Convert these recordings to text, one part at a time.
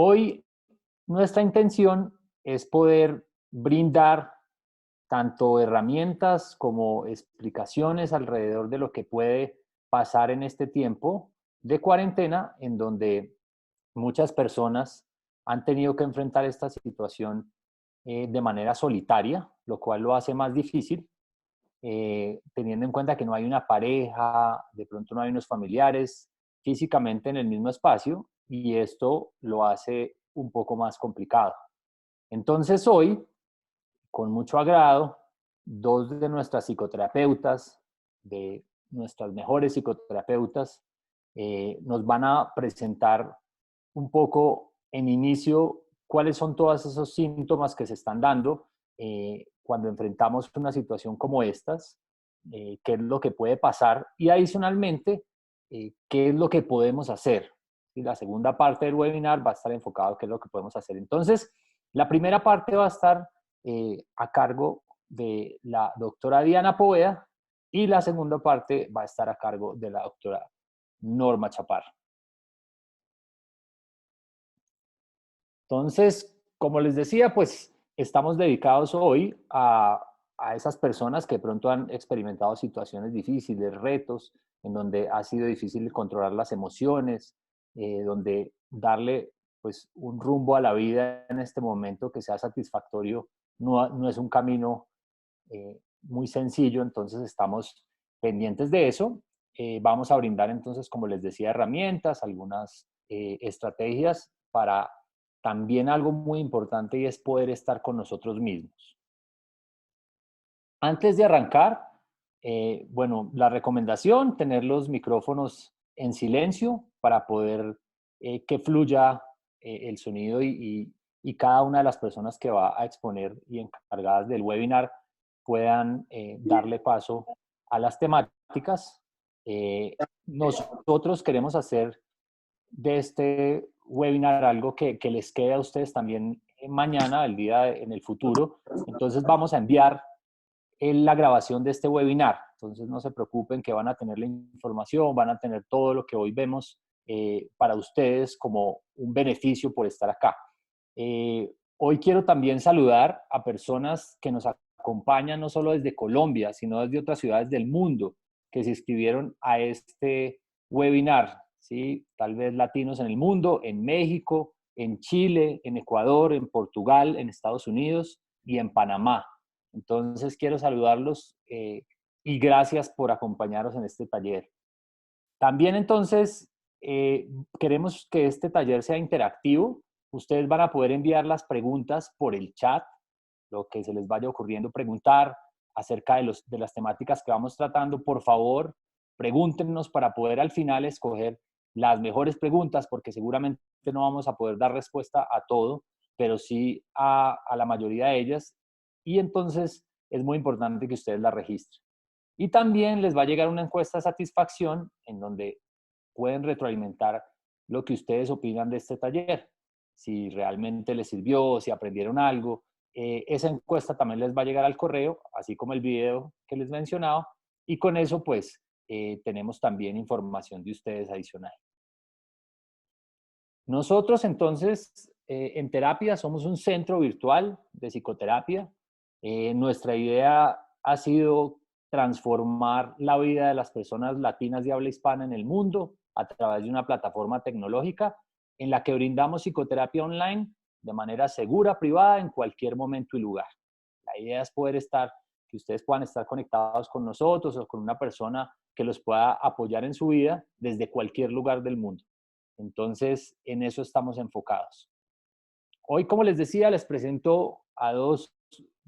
Hoy nuestra intención es poder brindar tanto herramientas como explicaciones alrededor de lo que puede pasar en este tiempo de cuarentena, en donde muchas personas han tenido que enfrentar esta situación de manera solitaria, lo cual lo hace más difícil, teniendo en cuenta que no hay una pareja, de pronto no hay unos familiares físicamente en el mismo espacio, y esto lo hace un poco más complicado. Entonces hoy, con mucho agrado, dos de nuestras psicoterapeutas, de nuestras mejores psicoterapeutas, nos van a presentar un poco en inicio cuáles son todos esos síntomas que se están dando cuando enfrentamos una situación como estas, qué es lo que puede pasar y adicionalmente, qué es lo que podemos hacer. Y la segunda parte del webinar va a estar enfocado en qué es lo que podemos hacer. Entonces, la primera parte va a estar a cargo de la doctora Diana Poveda y la segunda parte va a estar a cargo de la doctora Norma Chaparro. Entonces, como les decía, pues estamos dedicados hoy a esas personas que de pronto han experimentado situaciones difíciles, retos, en donde ha sido difícil controlar las emociones, donde darle pues un rumbo a la vida en este momento que sea satisfactorio no es un camino muy sencillo, entonces estamos pendientes de eso. Vamos a brindar entonces, como les decía, herramientas, algunas estrategias para también algo muy importante y es poder estar con nosotros mismos. Antes de arrancar, bueno, la recomendación, tener los micrófonos en silencio para poder que fluya el sonido y cada una de las personas que va a exponer y encargadas del webinar puedan darle paso a las temáticas. Nosotros queremos hacer de este webinar algo que les quede a ustedes también mañana, en el futuro. Entonces vamos a enviar la grabación de este webinar. Entonces no se preocupen que van a tener la información, van a tener todo lo que hoy vemos para ustedes como un beneficio por estar acá. Hoy quiero también saludar a personas que nos acompañan no solo desde Colombia, sino desde otras ciudades del mundo que se inscribieron a este webinar, ¿sí? Tal vez latinos en el mundo, en México, en Chile, en Ecuador, en Portugal, en Estados Unidos y en Panamá. Entonces quiero saludarlos y gracias por acompañarnos en este taller. También entonces queremos que este taller sea interactivo. Ustedes van a poder enviar las preguntas por el chat, lo que se les vaya ocurriendo preguntar acerca de las temáticas que vamos tratando. Por favor, pregúntenos para poder al final escoger las mejores preguntas, porque seguramente no vamos a poder dar respuesta a todo, pero sí a la mayoría de ellas. Y entonces es muy importante que ustedes la registren. Y también les va a llegar una encuesta de satisfacción en donde pueden retroalimentar lo que ustedes opinan de este taller, si realmente les sirvió, si aprendieron algo. Esa encuesta también les va a llegar al correo, así como el video que les mencionaba, y con eso pues tenemos también información de ustedes adicional. Nosotros entonces en terapia somos un centro virtual de psicoterapia. Nuestra idea ha sido transformar la vida de las personas latinas de habla hispana en el mundo a través de una plataforma tecnológica en la que brindamos psicoterapia online de manera segura, privada, en cualquier momento y lugar. La idea es que ustedes puedan estar conectados con nosotros o con una persona que los pueda apoyar en su vida desde cualquier lugar del mundo. Entonces, en eso estamos enfocados. Hoy, como les decía, les presento a dos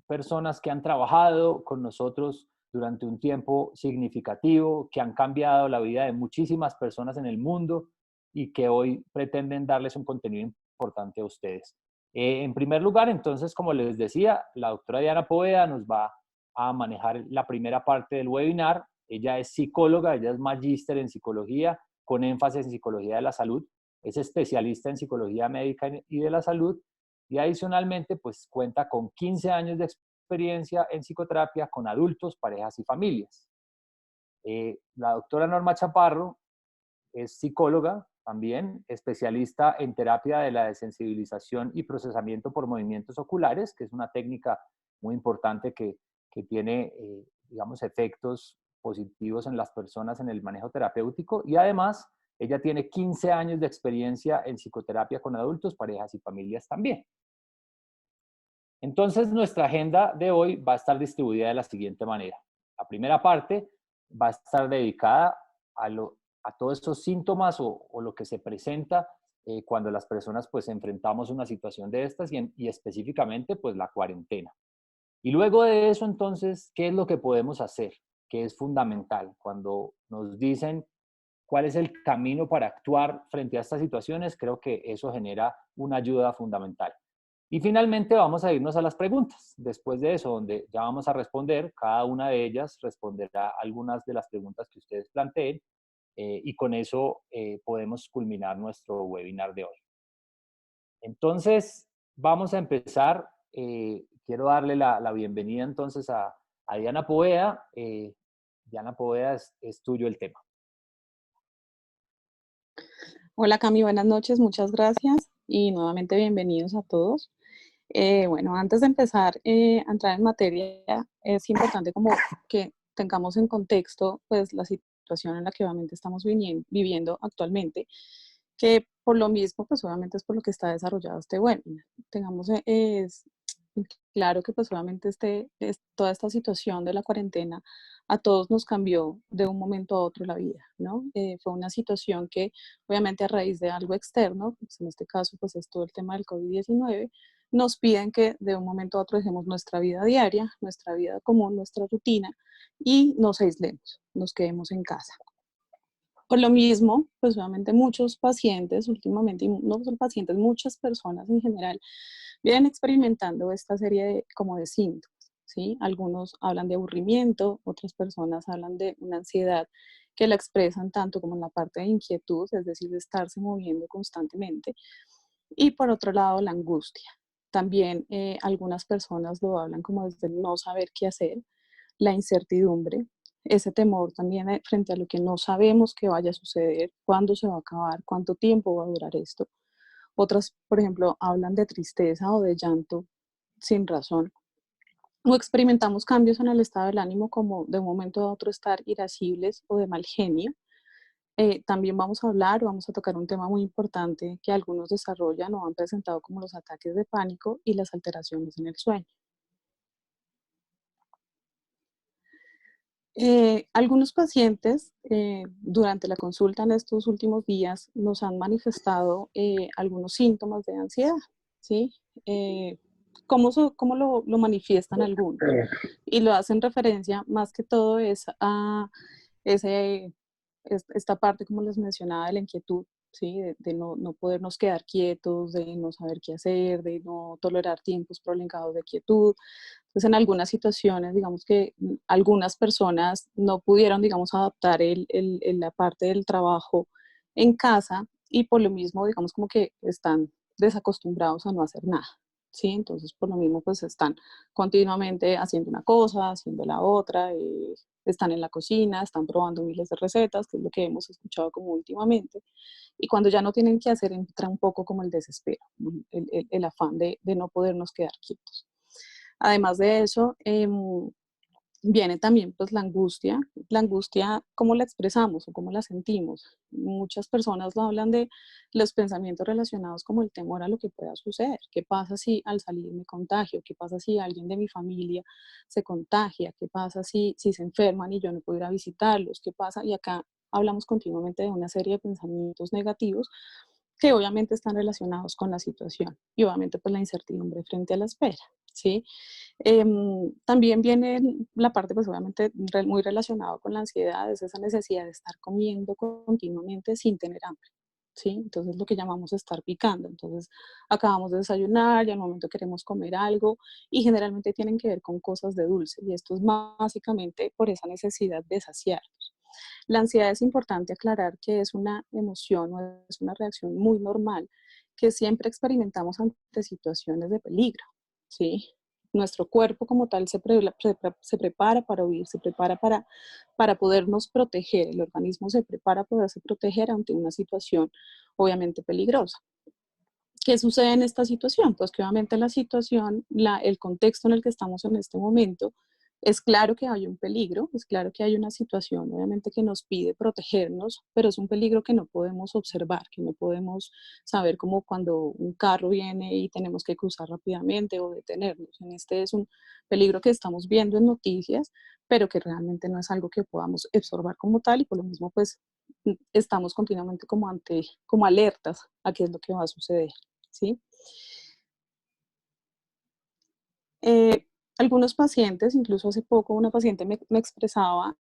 personas que han trabajado con nosotros durante un tiempo significativo, que han cambiado la vida de muchísimas personas en el mundo y que hoy pretenden darles un contenido importante a ustedes. En primer lugar, entonces, como les decía, la doctora Diana Poveda nos va a manejar la primera parte del webinar. Ella es psicóloga, ella es magíster en psicología con énfasis en psicología de la salud, es especialista en psicología médica y de la salud y adicionalmente pues cuenta con 15 años de experiencia en psicoterapia con adultos, parejas y familias. La doctora Norma Chaparro es psicóloga, también, especialista en terapia de la desensibilización y procesamiento por movimientos oculares, que es una técnica muy importante que tiene, digamos, efectos positivos en las personas en el manejo terapéutico. Y además, ella tiene 15 años de experiencia en psicoterapia con adultos, parejas y familias también. Entonces, nuestra agenda de hoy va a estar distribuida de la siguiente manera. La primera parte va a estar dedicada a todos estos síntomas o lo que se presenta cuando las personas pues enfrentamos una situación de estas y específicamente pues la cuarentena. Y luego de eso entonces, ¿qué es lo que podemos hacer? Que es fundamental. Cuando nos dicen cuál es el camino para actuar frente a estas situaciones, creo que eso genera una ayuda fundamental. Y finalmente vamos a irnos a las preguntas. Después de eso, donde ya vamos a responder, cada una de ellas responderá algunas de las preguntas que ustedes planteen y con eso podemos culminar nuestro webinar de hoy. Entonces, vamos a empezar. Quiero darle la bienvenida entonces a Diana Poveda. Diana Poveda, es tuyo el tema. Hola Cami, buenas noches, muchas gracias y nuevamente bienvenidos a todos. Bueno, antes de empezar a entrar en materia, es importante como que tengamos en contexto pues la situación en la que obviamente estamos viviendo actualmente, que por lo mismo pues obviamente es por lo que está desarrollado este webinar. Tengamos claro que pues obviamente toda esta situación de la cuarentena a todos nos cambió de un momento a otro la vida, ¿no? Fue una situación que obviamente a raíz de algo externo, pues en este caso pues es todo el tema del COVID-19, nos piden que de un momento a otro dejemos nuestra vida diaria, nuestra vida común, nuestra rutina y nos aislemos, nos quedemos en casa. Por lo mismo, pues obviamente muchos pacientes últimamente, y no solo pacientes, muchas personas en general, vienen experimentando esta serie como de síntomas, ¿sí? Algunos hablan de aburrimiento, otras personas hablan de una ansiedad que la expresan tanto como en la parte de inquietud, es decir, de estarse moviendo constantemente, y por otro lado la angustia. También algunas personas lo hablan como desde el no saber qué hacer, la incertidumbre, ese temor también frente a lo que no sabemos que vaya a suceder, cuándo se va a acabar, cuánto tiempo va a durar esto. Otras, por ejemplo, hablan de tristeza o de llanto sin razón. O experimentamos cambios en el estado del ánimo como de un momento a otro estar irascibles o de mal genio. También vamos a tocar un tema muy importante que algunos desarrollan o han presentado como los ataques de pánico y las alteraciones en el sueño. Algunos pacientes durante la consulta en estos últimos días nos han manifestado algunos síntomas de ansiedad, ¿sí? ¿Cómo lo manifiestan algunos? Y lo hacen referencia más que todo es a esta parte, como les mencionaba, de la inquietud, ¿sí? De no podernos quedar quietos, de no saber qué hacer, de no tolerar tiempos prolongados de quietud. Entonces, en algunas situaciones, digamos que algunas personas no pudieron, digamos, adaptar la parte del trabajo en casa y por lo mismo, digamos, como que están desacostumbrados a no hacer nada, ¿sí? Entonces, por lo mismo, pues están continuamente haciendo una cosa, haciendo la otra, están en la cocina, están probando miles de recetas, que es lo que hemos escuchado como últimamente, y cuando ya no tienen que hacer, entra un poco como el desespero, el afán de no podernos quedar quietos. Además de eso, viene también pues la angustia, ¿cómo la expresamos o cómo la sentimos? Muchas personas lo hablan de los pensamientos relacionados como el temor a lo que pueda suceder. ¿Qué pasa si al salir me contagio? ¿Qué pasa si alguien de mi familia se contagia? ¿Qué pasa si se enferman y yo no puedo ir a visitarlos? ¿Qué pasa? Y acá hablamos continuamente de una serie de pensamientos negativos que obviamente están relacionados con la situación y obviamente pues la incertidumbre frente a la espera, ¿sí? También viene la parte, pues obviamente muy relacionada con la ansiedad, es esa necesidad de estar comiendo continuamente sin tener hambre, ¿sí? Entonces lo que llamamos estar picando. Entonces acabamos de desayunar y al momento queremos comer algo y generalmente tienen que ver con cosas de dulce y esto es básicamente por esa necesidad de saciarnos. La ansiedad es importante aclarar que es una emoción o es una reacción muy normal que siempre experimentamos ante situaciones de peligro, ¿sí? nuestro cuerpo como tal se prepara para huir, se prepara para podernos proteger, el organismo se prepara para poderse proteger ante una situación obviamente peligrosa. ¿Qué sucede en esta situación? Pues que obviamente la situación, el contexto en el que estamos en este momento, es claro que hay un peligro, es claro que hay una situación obviamente que nos pide protegernos, pero es un peligro que no podemos observar, que no podemos saber como cuando un carro viene y tenemos que cruzar rápidamente o detenernos. En este es un peligro que estamos viendo en noticias, pero que realmente no es algo que podamos observar como tal y por lo mismo pues estamos continuamente como alertas a qué es lo que va a suceder. ¿Sí? Algunos pacientes, incluso hace poco una paciente me expresaba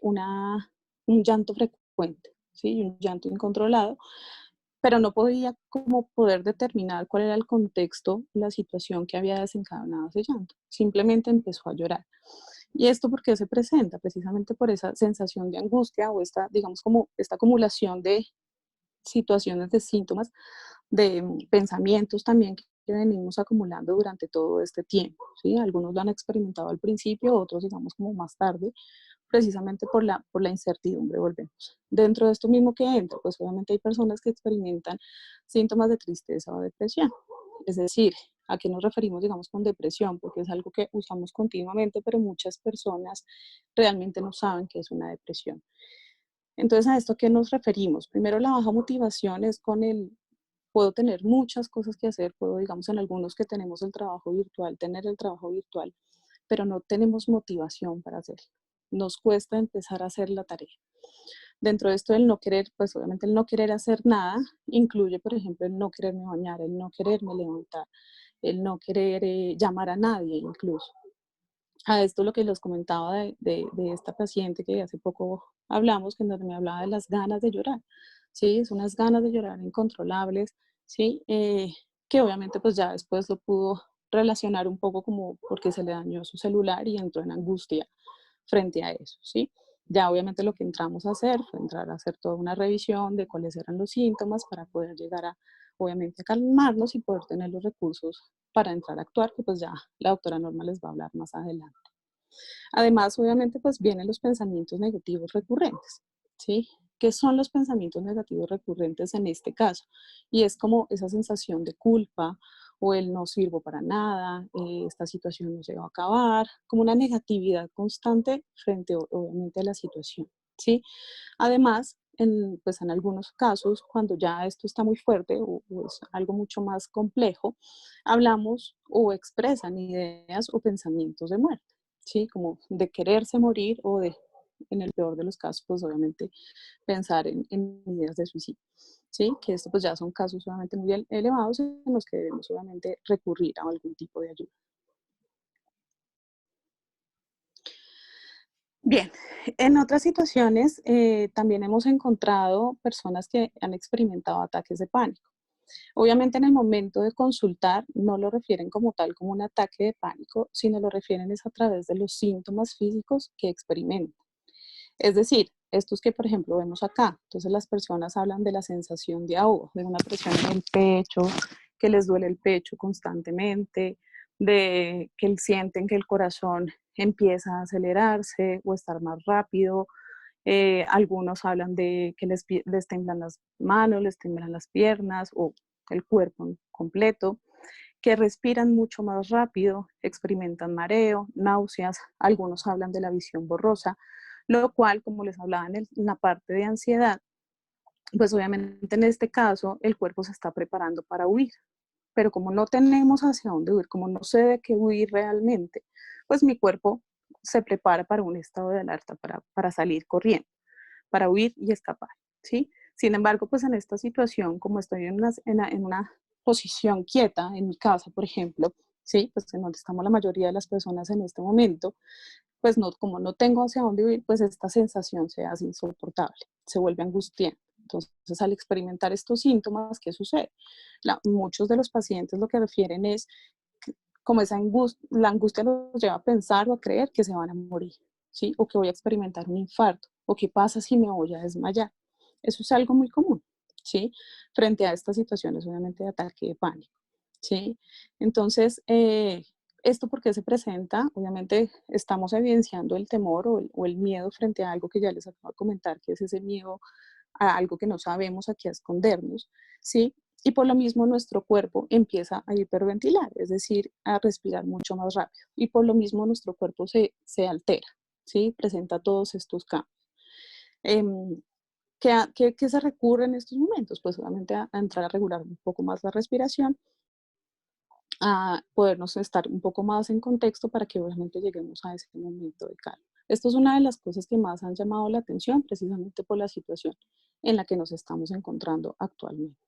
un llanto frecuente, ¿sí? Un llanto incontrolado, pero no podía como poder determinar cuál era el contexto, la situación que había desencadenado ese llanto. Simplemente empezó a llorar. ¿Y esto por qué se presenta? Precisamente por esa sensación de angustia o esta, digamos, como esta acumulación de situaciones, de síntomas, de pensamientos también que venimos acumulando durante todo este tiempo, ¿sí? Algunos lo han experimentado al principio, otros digamos como más tarde, precisamente por la incertidumbre, volvemos. Dentro de esto mismo que entra, pues obviamente hay personas que experimentan síntomas de tristeza o depresión, es decir, ¿a qué nos referimos, digamos, con depresión? Porque es algo que usamos continuamente, pero muchas personas realmente no saben qué es una depresión. Entonces, ¿a esto qué nos referimos? Primero, la baja motivación es puedo tener muchas cosas que hacer, puedo, digamos, en algunos que tenemos el trabajo virtual, tener el trabajo virtual, pero no tenemos motivación para hacerlo. Nos cuesta empezar a hacer la tarea. Dentro de esto el no querer, pues obviamente el no querer hacer nada, incluye, por ejemplo, el no quererme bañar, el no quererme levantar, el no querer llamar a nadie incluso. A esto lo que les comentaba de esta paciente que hace poco hablamos, que en donde me hablaba de las ganas de llorar, ¿sí? Es unas ganas de llorar incontrolables, ¿sí? Que obviamente pues ya después lo pudo relacionar un poco como porque se le dañó su celular y entró en angustia frente a eso, ¿sí? Ya obviamente lo que entramos a hacer fue entrar a hacer toda una revisión de cuáles eran los síntomas para poder llegar a, obviamente, a calmarnos y poder tener los recursos para entrar a actuar, que pues ya la doctora Norma les va a hablar más adelante. Además, obviamente, pues vienen los pensamientos negativos recurrentes, ¿sí? ¿Qué son los pensamientos negativos recurrentes en este caso? Y es como esa sensación de culpa o el no sirvo para nada, esta situación no se va a acabar, como una negatividad constante frente, obviamente, a la situación, ¿sí? Además, pues en algunos casos, cuando ya esto está muy fuerte o es algo mucho más complejo, hablamos o expresan ideas o pensamientos de muerte, ¿sí? Como de quererse morir o de, en el peor de los casos, pues obviamente pensar en ideas de suicidio, ¿sí? Que esto pues ya son casos obviamente muy elevados en los que debemos obviamente recurrir a algún tipo de ayuda. Bien, en otras situaciones también hemos encontrado personas que han experimentado ataques de pánico. Obviamente en el momento de consultar no lo refieren como tal como un ataque de pánico, sino lo refieren es a través de los síntomas físicos que experimentan. Es decir, estos que por ejemplo vemos acá, entonces las personas hablan de la sensación de ahogo, de una presión en el pecho, que les duele el pecho constantemente, de que sienten que el corazón empieza a acelerarse o estar más rápido. Algunos hablan de que les temblan las manos, les temblan las piernas o el cuerpo completo, que respiran mucho más rápido, experimentan mareo, náuseas, algunos hablan de la visión borrosa, lo cual, como les hablaba en la parte de ansiedad, pues obviamente en este caso el cuerpo se está preparando para huir, pero como no tenemos hacia dónde huir, como no sé de qué huir realmente, pues mi cuerpo se prepara para un estado de alerta, para salir corriendo, para huir y escapar, ¿sí? Sin embargo, pues en esta situación, como estoy en una posición quieta, en mi casa, por ejemplo, ¿sí? Pues en donde estamos la mayoría de las personas en este momento, pues no, como no tengo hacia dónde huir, pues esta sensación se hace insoportable, se vuelve angustiante. Entonces, al experimentar estos síntomas, ¿qué sucede? Muchos de los pacientes lo que refieren es como esa angustia, la angustia los lleva a pensar o a creer que se van a morir, ¿sí? O que voy a experimentar un infarto, o qué pasa si me voy a desmayar. Eso es algo muy común, ¿sí? Frente a estas situaciones, obviamente, de ataque de pánico, ¿sí? Entonces, ¿Esto por qué se presenta? Obviamente estamos evidenciando el temor o el miedo frente a algo que ya les acabo de comentar, que es ese miedo a algo que no sabemos a qué escondernos, ¿sí? Y por lo mismo nuestro cuerpo empieza a hiperventilar, es decir, a respirar mucho más rápido. Y por lo mismo nuestro cuerpo se altera, ¿sí? Presenta todos estos cambios. ¿Qué se recurre en estos momentos? Pues obviamente a entrar a regular un poco más la respiración, a podernos estar un poco más en contexto para que obviamente lleguemos a ese momento de calma. Esto es una de las cosas que más han llamado la atención precisamente por la situación en la que nos estamos encontrando actualmente.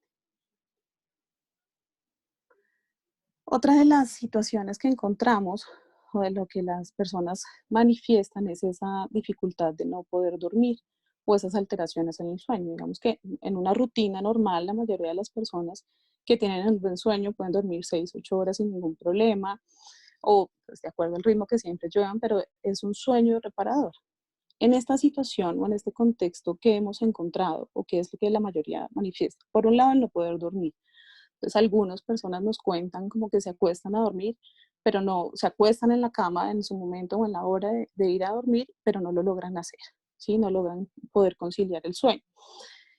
Otra de las situaciones que encontramos o de lo que las personas manifiestan es esa dificultad de no poder dormir o esas alteraciones en el sueño. Digamos que en una rutina normal, la mayoría de las personas que tienen el buen sueño pueden dormir 6, 8 horas sin ningún problema o pues, de acuerdo al ritmo que siempre llevan, pero es un sueño reparador. En esta situación o en este contexto que hemos encontrado o que es lo que la mayoría manifiesta, por un lado el no poder dormir. Entonces, algunas personas nos cuentan como que se acuestan a dormir, pero no, se acuestan en la cama en su momento o en la hora de ir a dormir, pero no lo logran hacer, ¿sí? No logran poder conciliar el sueño.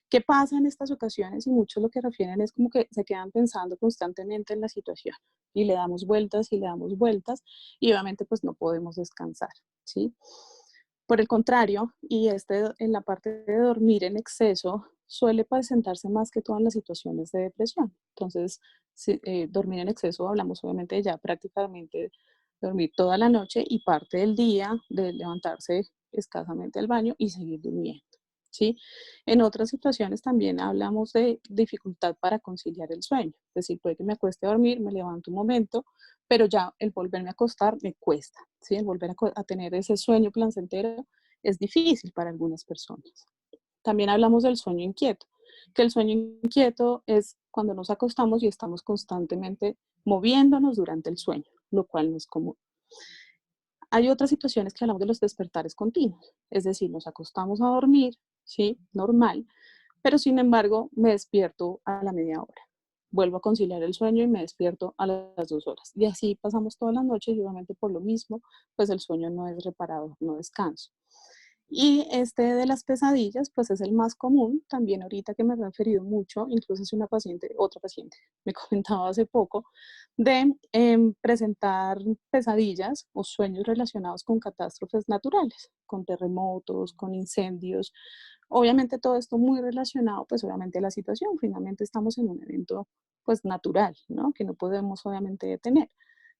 ¿Qué pasa en estas ocasiones? Y muchos lo que refieren es como que se quedan pensando constantemente en la situación y le damos vueltas y le damos vueltas y obviamente pues no podemos descansar, ¿sí? Por el contrario, y en la parte de dormir en exceso suele presentarse más que todo en las situaciones de depresión. Entonces, dormir en exceso, hablamos obviamente de ya prácticamente dormir toda la noche y parte del día de levantarse escasamente al baño y seguir durmiendo, ¿sí? En otras situaciones también hablamos de dificultad para conciliar el sueño, es decir, puede que me acueste a dormir, me levanto un momento, pero ya el volverme a acostar me cuesta, ¿sí? El volver a tener ese sueño placentero es difícil para algunas personas. También hablamos del sueño inquieto, que el sueño inquieto es cuando nos acostamos y estamos constantemente moviéndonos durante el sueño, lo cual no es común. Hay otras situaciones que hablamos de los despertares continuos, es decir, nos acostamos a dormir, ¿sí? Normal, pero sin embargo me despierto a la media hora. Vuelvo a conciliar el sueño y me despierto a las 2 horas. Y así pasamos todas las noches y obviamente por lo mismo, pues el sueño no es reparador, no descanso. Y este de las pesadillas, pues es el más común, también ahorita que me he referido mucho, incluso es una paciente, otra paciente, me comentaba hace poco, de presentar pesadillas o sueños relacionados con catástrofes naturales, con terremotos, con incendios. Obviamente todo esto muy relacionado, pues obviamente a la situación, finalmente estamos en un evento pues natural, ¿no? Que no podemos obviamente detener.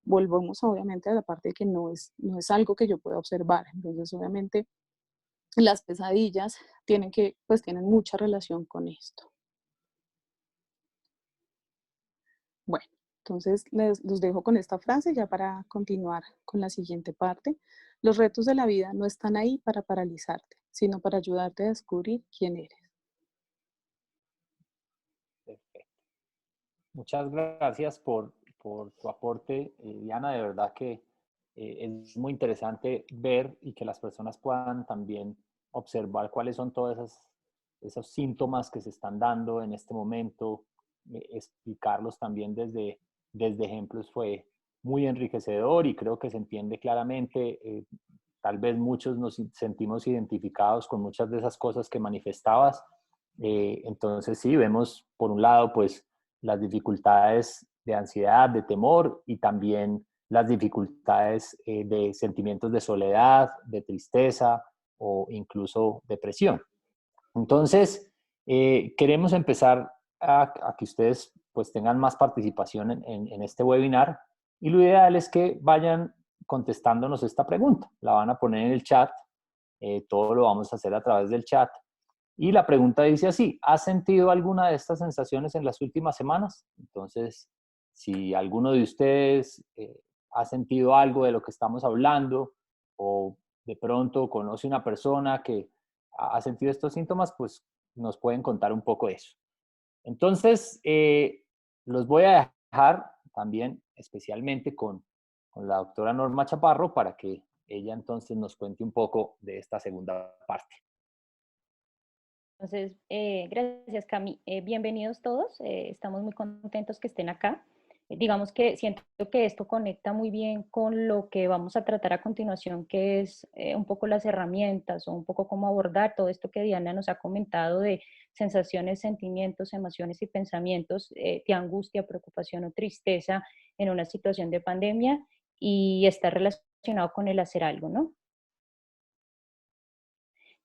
Volvemos obviamente a la parte de que no es algo que yo pueda observar, entonces obviamente las pesadillas pues tienen mucha relación con esto. Bueno, entonces los dejo con esta frase ya para continuar con la siguiente parte. Los retos de la vida no están ahí para paralizarte, sino para ayudarte a descubrir quién eres. Perfecto. Muchas gracias por tu aporte, Diana. De verdad que es muy interesante ver y que las personas puedan también observar cuáles son todos esos síntomas que se están dando en este momento, explicarlos también desde ejemplos fue muy enriquecedor y creo que se entiende claramente. Tal vez muchos nos sentimos identificados con muchas de esas cosas que manifestabas. Entonces sí, vemos por un lado pues las dificultades de ansiedad, de temor y también las dificultades de sentimientos de soledad, de tristeza o incluso depresión. Entonces, queremos empezar a que ustedes pues tengan más participación en este webinar y lo ideal es que vayan contestándonos esta pregunta. La van a poner en el chat, todo lo vamos a hacer a través del chat. Y la pregunta dice así: ¿has sentido alguna de estas sensaciones en las últimas semanas? Entonces, si alguno de ustedes ha sentido algo de lo que estamos hablando o de pronto conoce una persona que ha sentido estos síntomas, pues nos pueden contar un poco de eso. Entonces, los voy a dejar también especialmente con la doctora Norma Chaparro para que ella entonces nos cuente un poco de esta segunda parte. Entonces, gracias Cami. Bienvenidos todos. Estamos muy contentos que estén acá. Digamos que siento que esto conecta muy bien con lo que vamos a tratar a continuación, que es un poco las herramientas o un poco cómo abordar todo esto que Diana nos ha comentado de sensaciones, sentimientos, emociones y pensamientos de angustia, preocupación o tristeza en una situación de pandemia y está relacionado con el hacer algo, ¿no?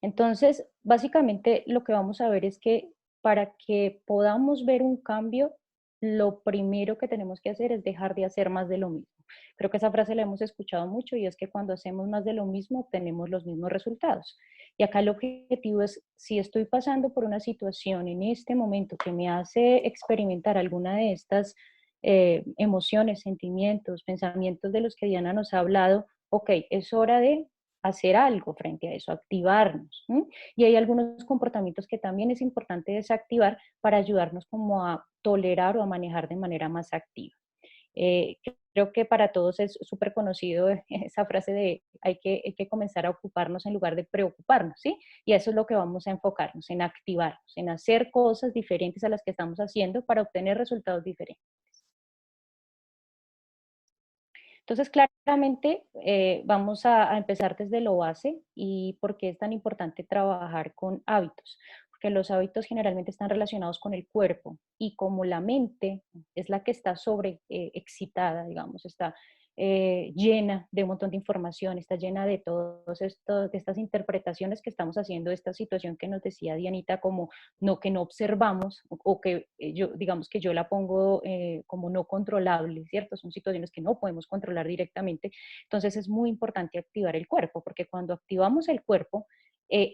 Entonces, básicamente lo que vamos a ver es que para que podamos ver un cambio, lo primero que tenemos que hacer es dejar de hacer más de lo mismo. Creo que esa frase la hemos escuchado mucho y es que cuando hacemos más de lo mismo obtenemos los mismos resultados. Y acá el objetivo es, si estoy pasando por una situación en este momento que me hace experimentar alguna de estas emociones, sentimientos, pensamientos de los que Diana nos ha hablado, ok, es hora de hacer algo frente a eso, activarnos. ¿Sí? Y hay algunos comportamientos que también es importante desactivar para ayudarnos como a tolerar o a manejar de manera más activa. Creo que para todos es súper conocido esa frase de hay que comenzar a ocuparnos en lugar de preocuparnos, ¿sí? Y eso es lo que vamos a enfocarnos, en activarnos, en hacer cosas diferentes a las que estamos haciendo para obtener resultados diferentes. Entonces, claramente vamos a empezar desde lo base y por qué es tan importante trabajar con hábitos, porque los hábitos generalmente están relacionados con el cuerpo y como la mente es la que está sobre excitada, digamos, está llena de un montón de información, está llena de todas estas interpretaciones que estamos haciendo de esta situación que nos decía Dianita, como no, que no observamos o que yo, digamos que yo la pongo como no controlable, ¿cierto? Son situaciones que no podemos controlar directamente. Entonces es muy importante activar el cuerpo, porque cuando activamos el cuerpo,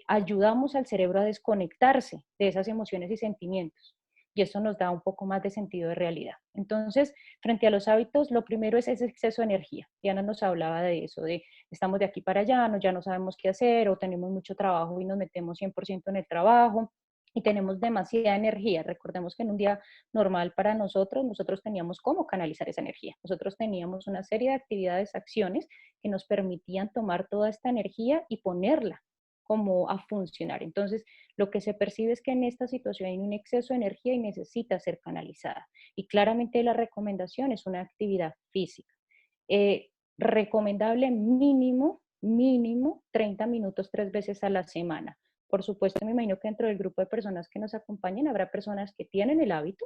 ayudamos al cerebro a desconectarse de esas emociones y sentimientos. Y eso nos da un poco más de sentido de realidad. Entonces, frente a los hábitos, lo primero es ese exceso de energía. Diana nos hablaba de eso, de estamos de aquí para allá, ya no sabemos qué hacer o tenemos mucho trabajo y nos metemos 100% en el trabajo y tenemos demasiada energía. Recordemos que en un día normal para nosotros teníamos cómo canalizar esa energía. Nosotros teníamos una serie de actividades, acciones que nos permitían tomar toda esta energía y ponerla como a funcionar. Entonces, lo que se percibe es que en esta situación hay un exceso de energía y necesita ser canalizada. Y claramente la recomendación es una actividad física. Recomendable mínimo 30 minutos 3 veces a la semana. Por supuesto, me imagino que dentro del grupo de personas que nos acompañen habrá personas que tienen el hábito,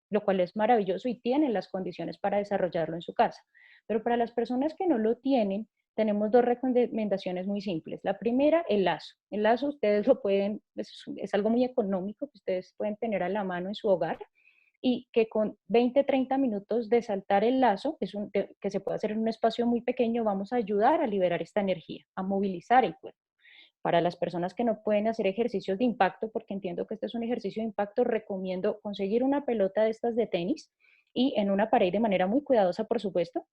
lo cual es maravilloso y tienen las condiciones para desarrollarlo en su casa. Pero para las personas que no lo tienen, tenemos dos recomendaciones muy simples. La primera, el lazo. El lazo ustedes lo pueden, es algo muy económico que ustedes pueden tener a la mano en su hogar y que con 20, 30 minutos de saltar el lazo, que se puede hacer en un espacio muy pequeño, vamos a ayudar a liberar esta energía, a movilizar el cuerpo. Para las personas que no pueden hacer ejercicios de impacto, porque entiendo que este es un ejercicio de impacto, recomiendo conseguir una pelota de estas de tenis y en una pared de manera muy cuidadosa, por supuesto,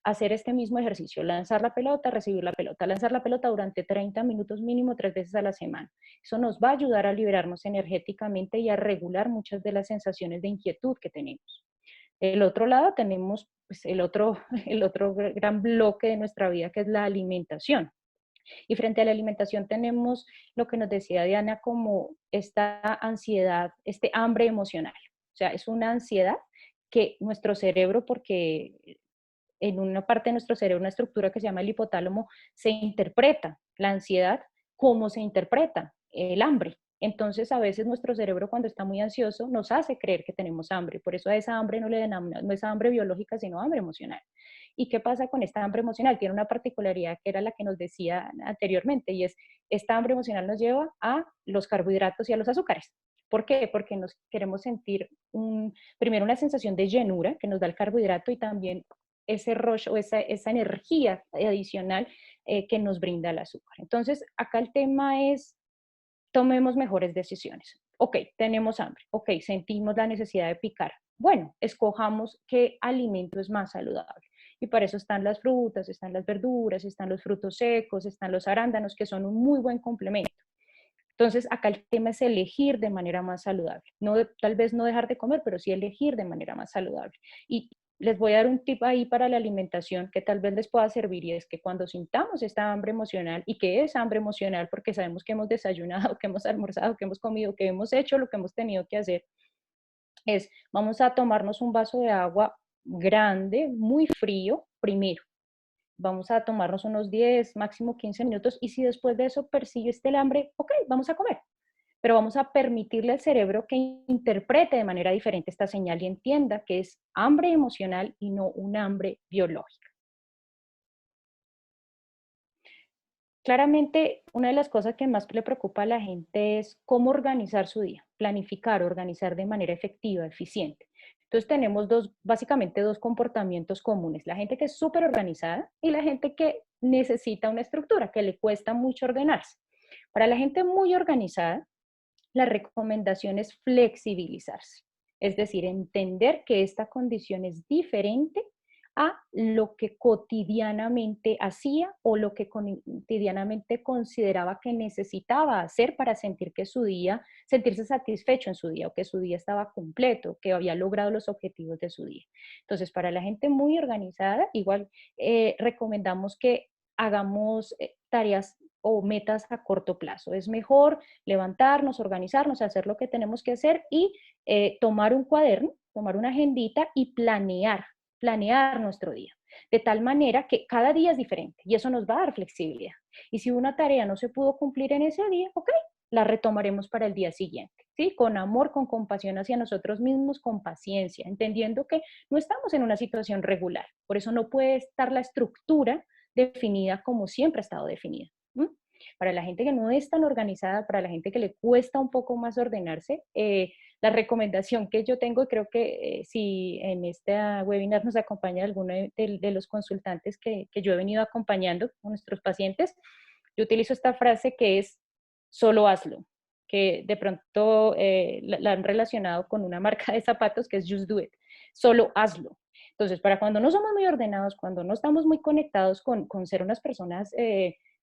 hacer este mismo ejercicio, lanzar la pelota, recibir la pelota, lanzar la pelota durante 30 minutos mínimo 3 veces a la semana. Eso nos va a ayudar a liberarnos energéticamente y a regular muchas de las sensaciones de inquietud que tenemos. Del otro lado tenemos pues, el otro gran bloque de nuestra vida que es la alimentación. Y frente a la alimentación tenemos lo que nos decía Diana como esta ansiedad, este hambre emocional. O sea, es una ansiedad que nuestro cerebro, porque en una parte de nuestro cerebro, una estructura que se llama el hipotálamo, se interpreta la ansiedad como se interpreta el hambre. Entonces, a veces nuestro cerebro cuando está muy ansioso nos hace creer que tenemos hambre. Por eso a esa hambre no le denominamos, no es hambre biológica, sino hambre emocional. ¿Y qué pasa con esta hambre emocional? Tiene una particularidad que era la que nos decía anteriormente y es, esta hambre emocional nos lleva a los carbohidratos y a los azúcares. ¿Por qué? Porque nos queremos sentir primero una sensación de llenura que nos da el carbohidrato y también ese rush o esa energía adicional que nos brinda el azúcar. Entonces, acá el tema es, tomemos mejores decisiones. Ok, tenemos hambre, ok, sentimos la necesidad de picar. Bueno, escojamos qué alimento es más saludable. Y para eso están las frutas, están las verduras, están los frutos secos, están los arándanos, que son un muy buen complemento. Entonces, acá el tema es elegir de manera más saludable. No, tal vez no dejar de comer, pero sí elegir de manera más saludable. Y les voy a dar un tip ahí para la alimentación que tal vez les pueda servir y es que cuando sintamos esta hambre emocional, y que es hambre emocional porque sabemos que hemos desayunado, que hemos almorzado, que hemos comido, que hemos hecho lo que hemos tenido que hacer, es vamos a tomarnos un vaso de agua grande, muy frío, primero. Vamos a tomarnos unos 10, máximo 15 minutos y si después de eso persiste el hambre, ok, vamos a comer. Pero vamos a permitirle al cerebro que interprete de manera diferente esta señal y entienda que es hambre emocional y no un hambre biológica. Claramente, una de las cosas que más le preocupa a la gente es cómo organizar su día, planificar, organizar de manera efectiva, eficiente. Entonces tenemos básicamente dos comportamientos comunes, la gente que es súper organizada y la gente que necesita una estructura, que le cuesta mucho ordenarse. Para la gente muy organizada, la recomendación es flexibilizarse, es decir, entender que esta condición es diferente a lo que cotidianamente hacía o lo que cotidianamente consideraba que necesitaba hacer para sentir que su día, sentirse satisfecho en su día o que su día estaba completo, que había logrado los objetivos de su día. Entonces, para la gente muy organizada, igual recomendamos que hagamos tareas o metas a corto plazo. Es mejor levantarnos, organizarnos, hacer lo que tenemos que hacer y tomar un cuaderno, tomar una agendita y planear nuestro día. De tal manera que cada día es diferente y eso nos va a dar flexibilidad. Y si una tarea no se pudo cumplir en ese día, ok, la retomaremos para el día siguiente, ¿sí? Con amor, con compasión hacia nosotros mismos, con paciencia, entendiendo que no estamos en una situación regular. Por eso no puede estar la estructura definida como siempre ha estado definida. Para la gente que no es tan organizada, para la gente que le cuesta un poco más ordenarse, la recomendación que yo tengo, y creo que si en este webinar nos acompaña alguno de los consultantes que yo he venido acompañando con nuestros pacientes, yo utilizo esta frase que es, solo hazlo, que de pronto la han relacionado con una marca de zapatos que es Just Do It, solo hazlo. Entonces, para cuando no somos muy ordenados, cuando no estamos muy conectados con ser unas personas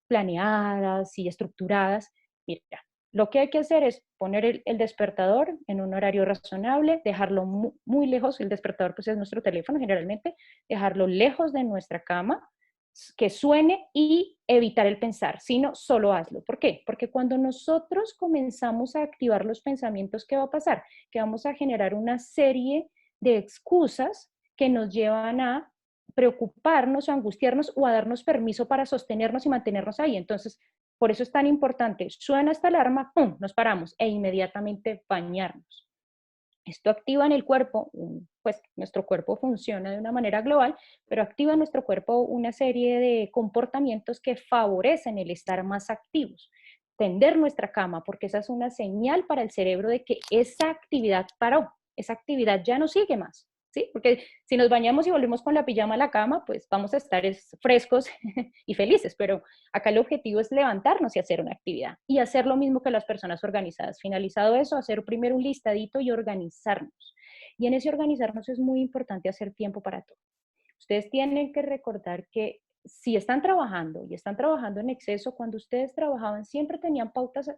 planeadas y estructuradas, mira, lo que hay que hacer es poner el despertador en un horario razonable, dejarlo muy lejos, el despertador pues es nuestro teléfono generalmente, dejarlo lejos de nuestra cama, que suene y evitar el pensar, sino solo hazlo. ¿Por qué? Porque cuando nosotros comenzamos a activar los pensamientos, ¿qué va a pasar? Que vamos a generar una serie de excusas que nos llevan a preocuparnos o angustiarnos o a darnos permiso para sostenernos y mantenernos ahí. Entonces, por eso es tan importante, suena esta alarma, ¡pum!, nos paramos e inmediatamente bañarnos. Esto activa en el cuerpo, pues nuestro cuerpo funciona de una manera global, pero activa en nuestro cuerpo una serie de comportamientos que favorecen el estar más activos. Tender nuestra cama, porque esa es una señal para el cerebro de que esa actividad paró, esa actividad ya no sigue más. ¿Sí? Porque si nos bañamos y volvemos con la pijama a la cama, pues vamos a estar frescos y felices, pero acá el objetivo es levantarnos y hacer una actividad y hacer lo mismo que las personas organizadas. Finalizado eso, hacer primero un listadito y organizarnos. Y en ese organizarnos es muy importante hacer tiempo para todo. Ustedes tienen que recordar que si están trabajando y están trabajando en exceso, cuando ustedes trabajaban siempre tenían pausas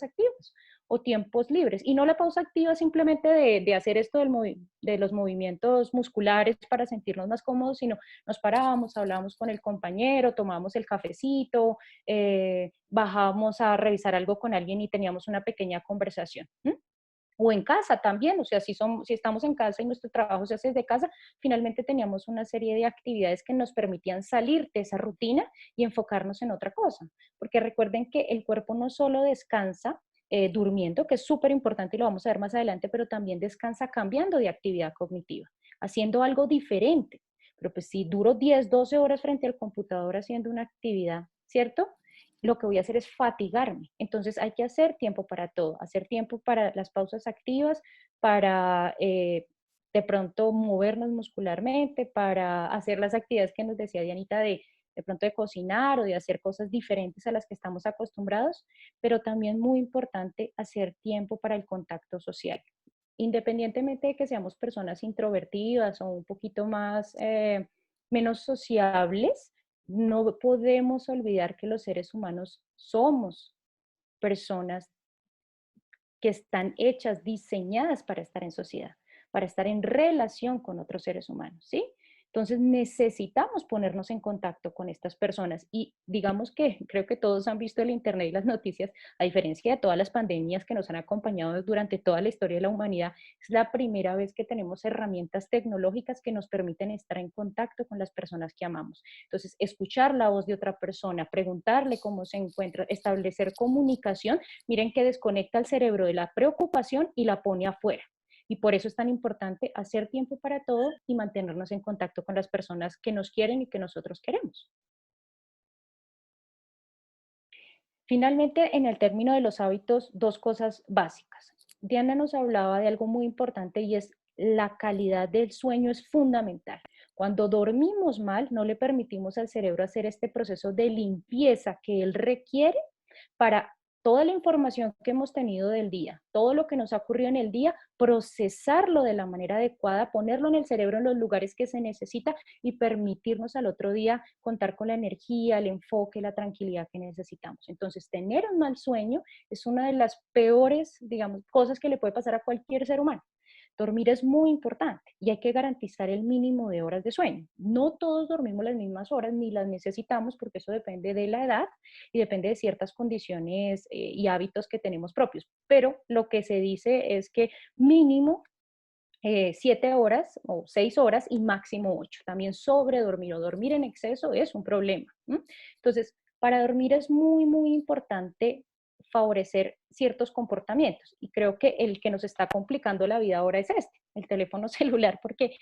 activas o tiempos libres. Y no la pausa activa simplemente de hacer esto de los movimientos musculares para sentirnos más cómodos, sino nos parábamos, hablábamos con el compañero, tomábamos el cafecito, bajábamos a revisar algo con alguien y teníamos una pequeña conversación. O en casa también, o sea, si estamos en casa y nuestro trabajo se hace desde casa, finalmente teníamos una serie de actividades que nos permitían salir de esa rutina y enfocarnos en otra cosa. Porque recuerden que el cuerpo no solo descansa durmiendo, que es súper importante y lo vamos a ver más adelante, pero también descansa cambiando de actividad cognitiva, haciendo algo diferente. Pero pues si duro 10, 12 horas frente al computador haciendo una actividad, ¿cierto? Lo que voy a hacer es fatigarme. Entonces hay que hacer tiempo para todo, hacer tiempo para las pausas activas, para de pronto movernos muscularmente, para hacer las actividades que nos decía Dianita de pronto de cocinar o de hacer cosas diferentes a las que estamos acostumbrados, pero también muy importante hacer tiempo para el contacto social. Independientemente de que seamos personas introvertidas o un poquito más, menos sociables, no podemos olvidar que los seres humanos somos personas que están hechas, diseñadas para estar en sociedad, para estar en relación con otros seres humanos, ¿sí? Entonces necesitamos ponernos en contacto con estas personas y digamos que creo que todos han visto el internet y las noticias, a diferencia de todas las pandemias que nos han acompañado durante toda la historia de la humanidad, es la primera vez que tenemos herramientas tecnológicas que nos permiten estar en contacto con las personas que amamos. Entonces, escuchar la voz de otra persona, preguntarle cómo se encuentra, establecer comunicación, miren que desconecta el cerebro de la preocupación y la pone afuera. Y por eso es tan importante hacer tiempo para todo y mantenernos en contacto con las personas que nos quieren y que nosotros queremos. Finalmente, en el término de los hábitos, dos cosas básicas. Diana nos hablaba de algo muy importante y es la calidad del sueño es fundamental. Cuando dormimos mal, no le permitimos al cerebro hacer este proceso de limpieza que él requiere para toda la información que hemos tenido del día, todo lo que nos ha ocurrido en el día, procesarlo de la manera adecuada, ponerlo en el cerebro en los lugares que se necesita y permitirnos al otro día contar con la energía, el enfoque, la tranquilidad que necesitamos. Entonces, tener un mal sueño es una de las peores, digamos, cosas que le puede pasar a cualquier ser humano. Dormir es muy importante y hay que garantizar el mínimo de horas de sueño. No todos dormimos las mismas horas ni las necesitamos porque eso depende de la edad y depende de ciertas condiciones y hábitos que tenemos propios. Pero lo que se dice es que mínimo 7 horas o 6 horas y máximo 8. También sobre dormir o dormir en exceso es un problema. Entonces, para dormir es muy, muy importante favorecer ciertos comportamientos. Y creo que el que nos está complicando la vida ahora es el teléfono celular, porque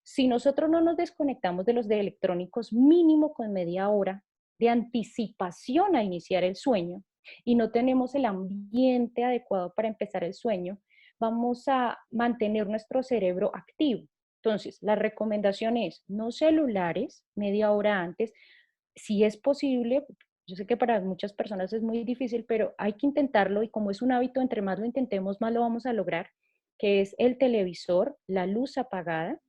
si nosotros no nos desconectamos de los de electrónicos mínimo con media hora de anticipación a iniciar el sueño y no tenemos el ambiente adecuado para empezar el sueño, vamos a mantener nuestro cerebro activo. Entonces, la recomendación es no celulares media hora antes. Si es posible, yo sé que para muchas personas es muy difícil, pero hay que intentarlo y como es un hábito, entre más lo intentemos, más lo vamos a lograr, que es el televisor, la luz apagada,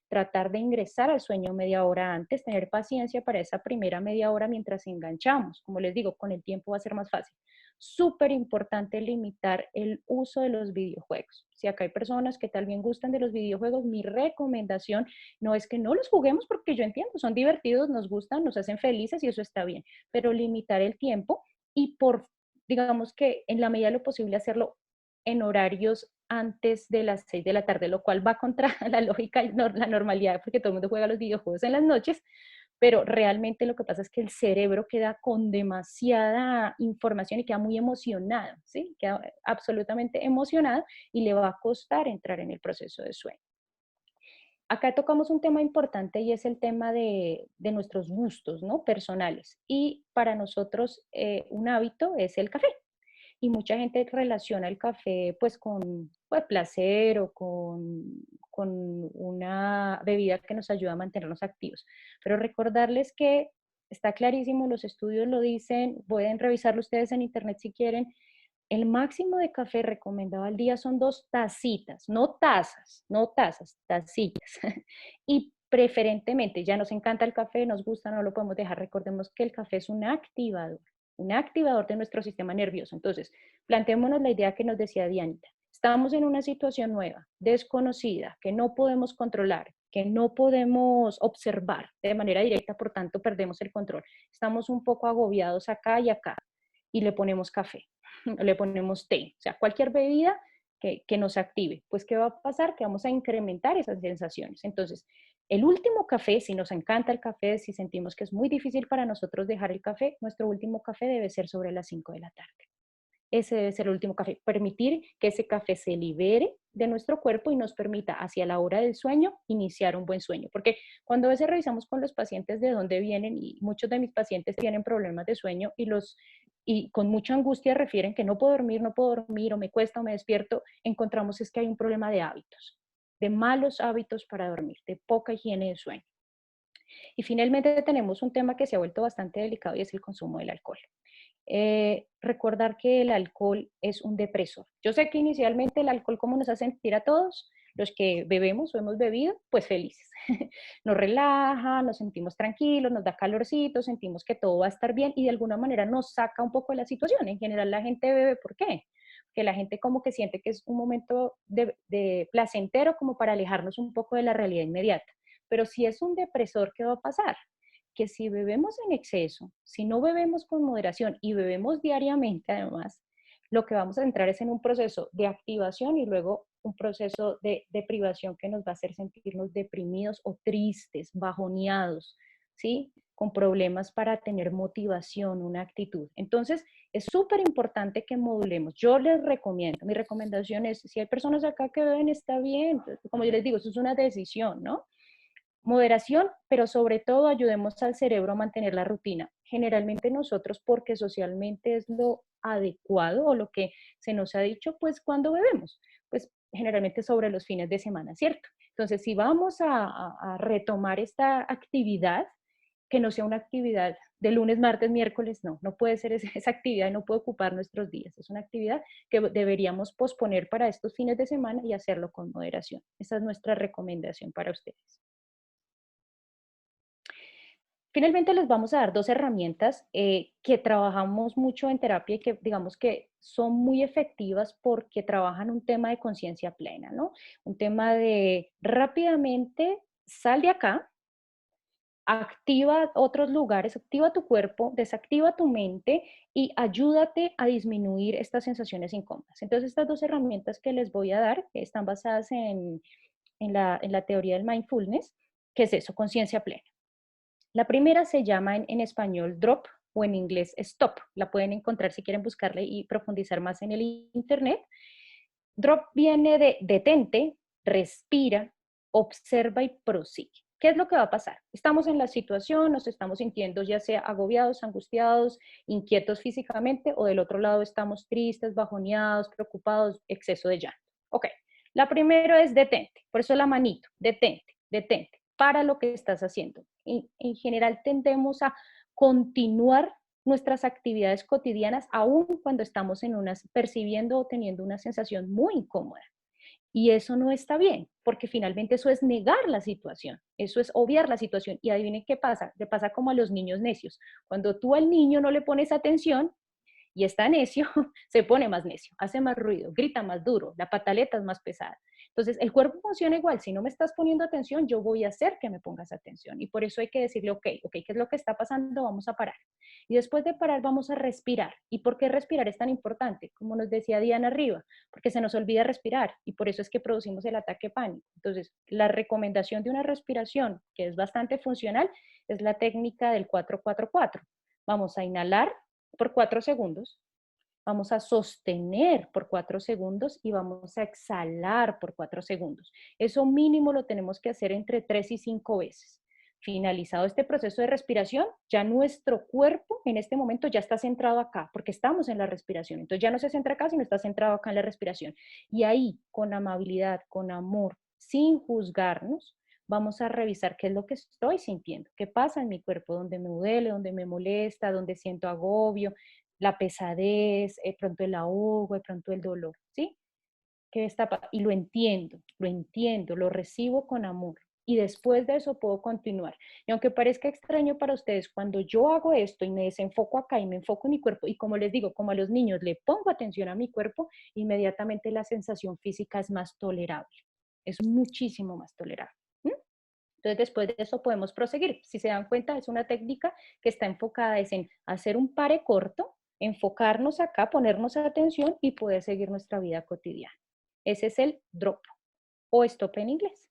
tratar de ingresar al sueño media hora antes, tener paciencia para esa primera media hora mientras enganchamos. Como les digo, con el tiempo va a ser más fácil. Súper importante limitar el uso de los videojuegos. Si acá hay personas que tal vez gustan de los videojuegos, mi recomendación no es que no los juguemos porque yo entiendo, son divertidos, nos gustan, nos hacen felices y eso está bien, pero limitar el tiempo y digamos que en la medida de lo posible hacerlo en horarios antes de las 6 de la tarde, lo cual va contra la lógica y la normalidad, porque todo el mundo juega los videojuegos en las noches, pero realmente lo que pasa es que el cerebro queda con demasiada información y queda muy emocionado, ¿sí? Queda absolutamente emocionado y le va a costar entrar en el proceso de sueño. Acá tocamos un tema importante y es el tema de nuestros gustos, ¿no? Personales. Y para nosotros un hábito es el café y mucha gente relaciona el café pues con pues, placer o con una bebida que nos ayuda a mantenernos activos. Pero recordarles que está clarísimo, los estudios lo dicen, pueden revisarlo ustedes en internet si quieren, el máximo de café recomendado al día son 2 tacitas, no tazas, no tazas, tacitas. Y preferentemente, ya nos encanta el café, nos gusta, no lo podemos dejar. Recordemos que el café es un activador de nuestro sistema nervioso. Entonces, planteémonos la idea que nos decía Dianita. Estamos en una situación nueva, desconocida, que no podemos controlar, que no podemos observar de manera directa, por tanto perdemos el control. Estamos un poco agobiados acá y acá y le ponemos café, le ponemos té, o sea, cualquier bebida que nos active. Pues, ¿qué va a pasar? Que vamos a incrementar esas sensaciones. Entonces, el último café, si nos encanta el café, si sentimos que es muy difícil para nosotros dejar el café, nuestro último café debe ser sobre las 5 de la tarde. Ese debe ser el último café. Permitir que ese café se libere de nuestro cuerpo y nos permita hacia la hora del sueño iniciar un buen sueño. Porque cuando a veces revisamos con los pacientes de dónde vienen, y muchos de mis pacientes tienen problemas de sueño y con mucha angustia refieren que no puedo dormir o me cuesta o me despierto, encontramos es que hay un problema de hábitos, de malos hábitos para dormir, de poca higiene de sueño. Y finalmente tenemos un tema que se ha vuelto bastante delicado y es el consumo del alcohol. Recordar que el alcohol es un depresor. Yo sé que inicialmente el alcohol, ¿cómo nos hace sentir a todos? Los que bebemos o hemos bebido, pues felices. Nos relaja, nos sentimos tranquilos, nos da calorcito, sentimos que todo va a estar bien y de alguna manera nos saca un poco de la situación. En general la gente bebe, ¿por qué? Que la gente como que siente que es un momento de placentero como para alejarnos un poco de la realidad inmediata. Pero si es un depresor, ¿qué va a pasar? Que si bebemos en exceso, si no bebemos con moderación y bebemos diariamente además, lo que vamos a entrar es en un proceso de activación y luego un proceso de privación que nos va a hacer sentirnos deprimidos o tristes, bajoneados, ¿sí? Con problemas para tener motivación, una actitud. Entonces, es súper importante que modulemos. Yo les recomiendo, mi recomendación es, si hay personas acá que beben, está bien. Como yo les digo, eso es una decisión, ¿no? Moderación, pero sobre todo ayudemos al cerebro a mantener la rutina. Generalmente nosotros, porque socialmente es lo adecuado o lo que se nos ha dicho, pues cuando bebemos, pues generalmente sobre los fines de semana, ¿cierto? Entonces, si vamos a retomar esta actividad, que no sea una actividad de lunes, martes, miércoles, no puede ser esa actividad, no puede ocupar nuestros días. Es una actividad que deberíamos posponer para estos fines de semana y hacerlo con moderación. Esa es nuestra recomendación para ustedes. Finalmente les vamos a dar dos herramientas que trabajamos mucho en terapia y que digamos que son muy efectivas porque trabajan un tema de conciencia plena, ¿no? Un tema de rápidamente sal de acá, activa otros lugares, activa tu cuerpo, desactiva tu mente y ayúdate a disminuir estas sensaciones incómodas. Entonces, estas dos herramientas que les voy a dar están basadas en la teoría del mindfulness, que es eso, conciencia plena. La primera se llama en español drop o en inglés stop. La pueden encontrar si quieren buscarla y profundizar más en el internet. Drop viene de detente, respira, observa y prosigue. ¿Qué es lo que va a pasar? Estamos en la situación, nos estamos sintiendo ya sea agobiados, angustiados, inquietos físicamente o del otro lado estamos tristes, bajoneados, preocupados, exceso de llanto. Ok, la primera es detente, por eso la manito, detente, detente, para lo que estás haciendo. En general tendemos a continuar nuestras actividades cotidianas aún cuando estamos percibiendo o teniendo una sensación muy incómoda. Y eso no está bien, porque finalmente eso es negar la situación, eso es obviar la situación. Y adivinen qué pasa, le pasa como a los niños necios. Cuando tú al niño no le pones atención, y está necio, se pone más necio, hace más ruido, grita más duro, la pataleta es más pesada. Entonces, el cuerpo funciona igual. Si no me estás poniendo atención, yo voy a hacer que me pongas atención. Y por eso hay que decirle, ok, ¿qué es lo que está pasando? Vamos a parar. Y después de parar, vamos a respirar. ¿Y por qué respirar es tan importante? Como nos decía Diana arriba, porque se nos olvida respirar y por eso es que producimos el ataque pánico. Entonces, la recomendación de una respiración que es bastante funcional es la técnica del 4-4-4. Vamos a inhalar por 4 segundos, vamos a sostener por 4 segundos y vamos a exhalar por 4 segundos. Eso mínimo lo tenemos que hacer entre 3 y 5 veces. Finalizado este proceso de respiración, ya nuestro cuerpo en este momento ya está centrado acá, porque estamos en la respiración. Entonces ya no se centra acá, sino está centrado acá en la respiración. Y ahí, con amabilidad, con amor, sin juzgarnos, vamos a revisar qué es lo que estoy sintiendo, qué pasa en mi cuerpo, dónde me duele, dónde me molesta, dónde siento agobio, la pesadez, de pronto el ahogo, de pronto el dolor, ¿sí? Y lo entiendo, lo recibo con amor. Y después de eso puedo continuar. Y aunque parezca extraño para ustedes, cuando yo hago esto y me desenfoco acá y me enfoco en mi cuerpo, y como les digo, como a los niños le pongo atención a mi cuerpo, inmediatamente la sensación física es más tolerable. Es muchísimo más tolerable. Entonces, después de eso podemos proseguir. Si se dan cuenta, es una técnica que está enfocada en hacer un pare corto, enfocarnos acá, ponernos atención y poder seguir nuestra vida cotidiana. Ese es el drop o stop en inglés.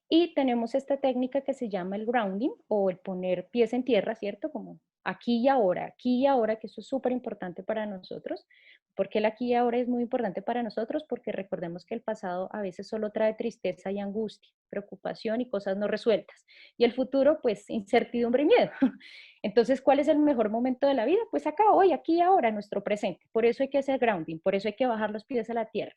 Y tenemos esta técnica que se llama el grounding o el poner pies en tierra, ¿cierto? Como aquí y ahora, que eso es súper importante para nosotros. ¿Por qué el aquí y ahora es muy importante para nosotros? Porque recordemos que el pasado a veces solo trae tristeza y angustia, preocupación y cosas no resueltas. Y el futuro, pues, incertidumbre y miedo. Entonces, ¿cuál es el mejor momento de la vida? Pues acá, hoy, aquí y ahora, nuestro presente. Por eso hay que hacer grounding, por eso hay que bajar los pies a la tierra.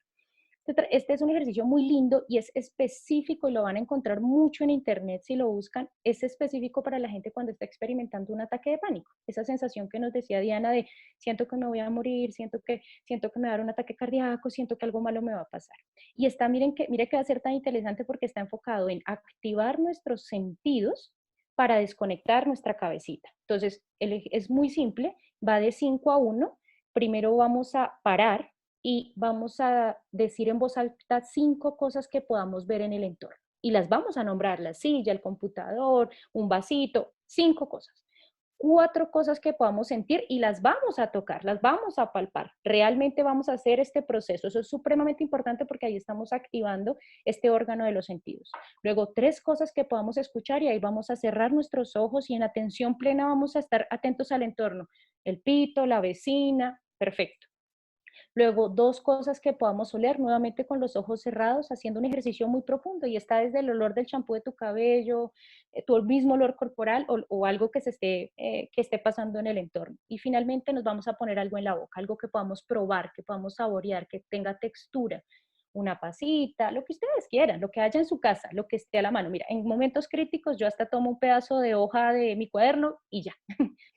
Este es un ejercicio muy lindo y es específico y lo van a encontrar mucho en internet si lo buscan. Es específico para la gente cuando está experimentando un ataque de pánico. Esa sensación que nos decía Diana de siento que me voy a morir, siento que me va a dar un ataque cardíaco, siento que algo malo me va a pasar. Y está, mire que va a ser tan interesante porque está enfocado en activar nuestros sentidos para desconectar nuestra cabecita. Entonces, es muy simple, va de 5 a 1. Primero vamos a parar y vamos a decir en voz alta 5 cosas que podamos ver en el entorno. Y las vamos a nombrar: la silla, el computador, un vasito, 5 cosas. 4 cosas que podamos sentir y las vamos a tocar, las vamos a palpar. Realmente vamos a hacer este proceso. Eso es supremamente importante porque ahí estamos activando este órgano de los sentidos. Luego, 3 cosas que podamos escuchar y ahí vamos a cerrar nuestros ojos y en atención plena vamos a estar atentos al entorno. El pito, la vecina, perfecto. Luego, 2 cosas que podamos oler, nuevamente con los ojos cerrados, haciendo un ejercicio muy profundo, y está desde el olor del champú de tu cabello, tu mismo olor corporal o algo que esté pasando en el entorno. Y finalmente nos vamos a poner algo en la boca, algo que podamos probar, que podamos saborear, que tenga textura, una pasita, lo que ustedes quieran, lo que haya en su casa, lo que esté a la mano. Mira, en momentos críticos yo hasta tomo un pedazo de hoja de mi cuaderno y ya,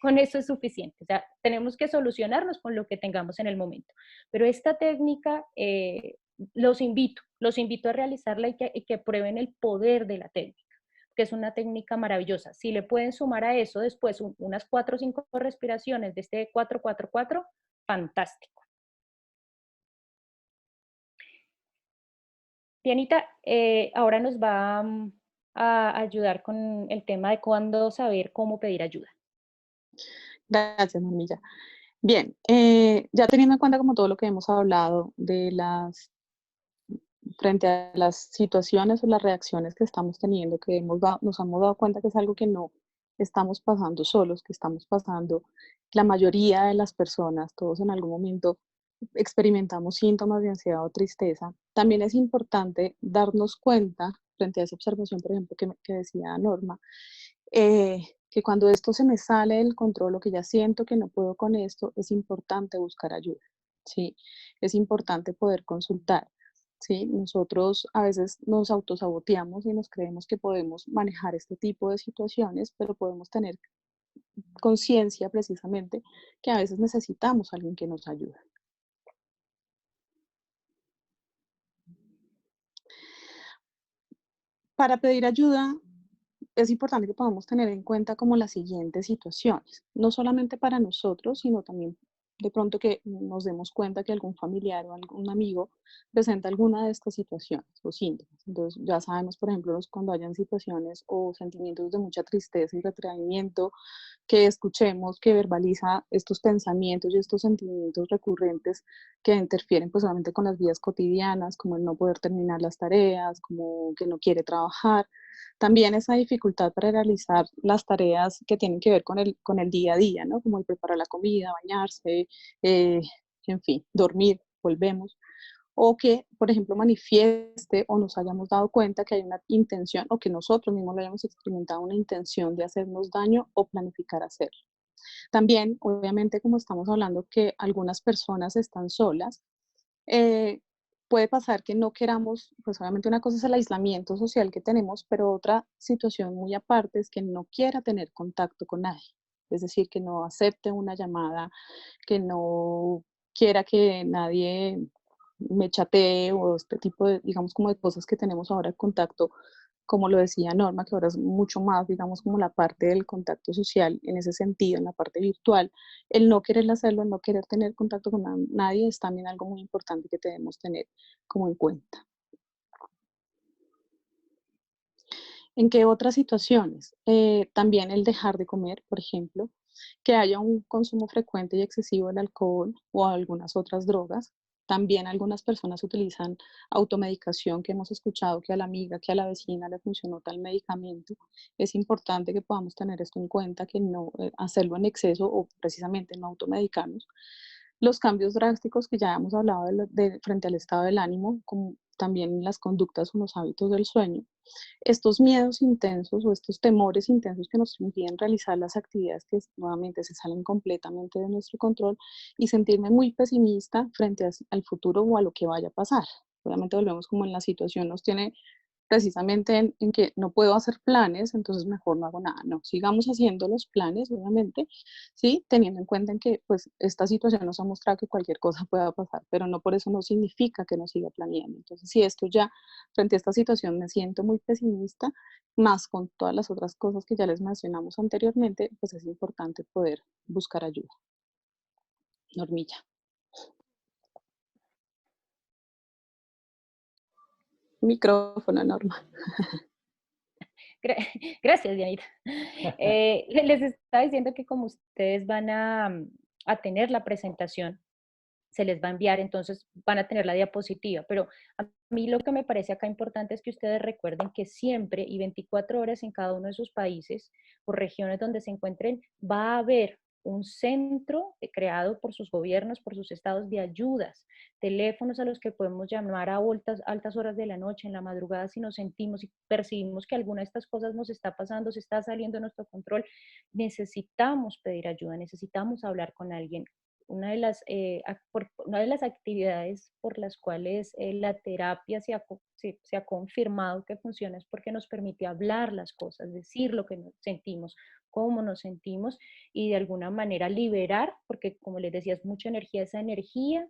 con eso es suficiente. O sea, tenemos que solucionarnos con lo que tengamos en el momento. Pero esta técnica, los invito a realizarla y que prueben el poder de la técnica, que es una técnica maravillosa. Si le pueden sumar a eso después unas 4 o 5 respiraciones de este 4-4-4, fantástico. Dianita, ahora nos va a ayudar con el tema de cuándo saber cómo pedir ayuda. Gracias, Normilla. Bien, ya teniendo en cuenta como todo lo que hemos hablado de frente a las situaciones o las reacciones que estamos teniendo, que nos hemos dado cuenta que es algo que no estamos pasando solos, que estamos pasando la mayoría de las personas, todos en algún momento experimentamos síntomas de ansiedad o tristeza. También es importante darnos cuenta, frente a esa observación, por ejemplo, que decía Norma, que cuando esto se me sale del control o que ya siento que no puedo con esto, es importante buscar ayuda, ¿sí? Es importante poder consultar, ¿sí? Nosotros a veces nos autosaboteamos y nos creemos que podemos manejar este tipo de situaciones, pero podemos tener conciencia precisamente que a veces necesitamos a alguien que nos ayude. Para pedir ayuda es importante que podamos tener en cuenta como las siguientes situaciones, no solamente para nosotros, sino también de pronto que nos demos cuenta que algún familiar o algún amigo presenta alguna de estas situaciones o síntomas. Entonces ya sabemos, por ejemplo, cuando hayan situaciones o sentimientos de mucha tristeza y retraimiento, que escuchemos, que verbaliza estos pensamientos y estos sentimientos recurrentes que interfieren pues solamente con las vidas cotidianas, como el no poder terminar las tareas, como que no quiere trabajar. También esa dificultad para realizar las tareas que tienen que ver con el día a día, ¿no? Como el preparar la comida, bañarse, eh, en fin, dormir, volvemos. O que, por ejemplo, manifieste o nos hayamos dado cuenta que hay una intención o que nosotros mismos lo hayamos experimentado una intención de hacernos daño o planificar hacerlo. También, obviamente, como estamos hablando que algunas personas están solas, eh, puede pasar que no queramos, pues obviamente una cosa es el aislamiento social que tenemos, pero otra situación muy aparte es que no quiera tener contacto con nadie. Es decir, que no acepte una llamada, que no quiera que nadie me chatee o este tipo de, digamos, como de cosas que tenemos ahora en contacto, como lo decía Norma, que ahora es mucho más, digamos, como la parte del contacto social en ese sentido, en la parte virtual, el no querer hacerlo, el no querer tener contacto con nadie es también algo muy importante que debemos tener como en cuenta. ¿En qué otras situaciones? También el dejar de comer, por ejemplo, que haya un consumo frecuente y excesivo del alcohol o algunas otras drogas. También algunas personas utilizan automedicación, que hemos escuchado que a la amiga, que a la vecina le funcionó tal medicamento. Es importante que podamos tener esto en cuenta, que no hacerlo en exceso o precisamente no automedicarnos. Los cambios drásticos que ya hemos hablado frente al estado del ánimo, como también las conductas o los hábitos del sueño, estos miedos intensos o estos temores intensos que nos impiden realizar las actividades que nuevamente se salen completamente de nuestro control y sentirme muy pesimista frente al futuro o a lo que vaya a pasar. Obviamente volvemos como en la situación nos tiene precisamente en que no puedo hacer planes, entonces mejor no hago nada. No, sigamos haciendo los planes, obviamente, sí, teniendo en cuenta en que pues esta situación nos ha mostrado que cualquier cosa pueda pasar, pero no por eso no significa que no siga planeando. Entonces, si esto ya, frente a esta situación, me siento muy pesimista, más con todas las otras cosas que ya les mencionamos anteriormente, pues es importante poder buscar ayuda. Normilla. Micrófono, Norma. Gra- Gracias, Dianita. Les estaba diciendo que como ustedes van a tener la presentación, se les va a enviar, entonces van a tener la diapositiva. Pero a mí lo que me parece acá importante es que ustedes recuerden que siempre y 24 horas en cada uno de sus países o regiones donde se encuentren, va a haber un centro creado por sus gobiernos, por sus estados de ayudas, teléfonos a los que podemos llamar a altas horas de la noche, en la madrugada, si nos sentimos y percibimos que alguna de estas cosas nos está pasando, se está saliendo de nuestro control, necesitamos pedir ayuda, necesitamos hablar con alguien. Una de las actividades por las cuales la terapia se ha confirmado que funciona es porque nos permite hablar las cosas, decir lo que nos sentimos, cómo nos sentimos y de alguna manera liberar, porque como les decía, es mucha energía, esa energía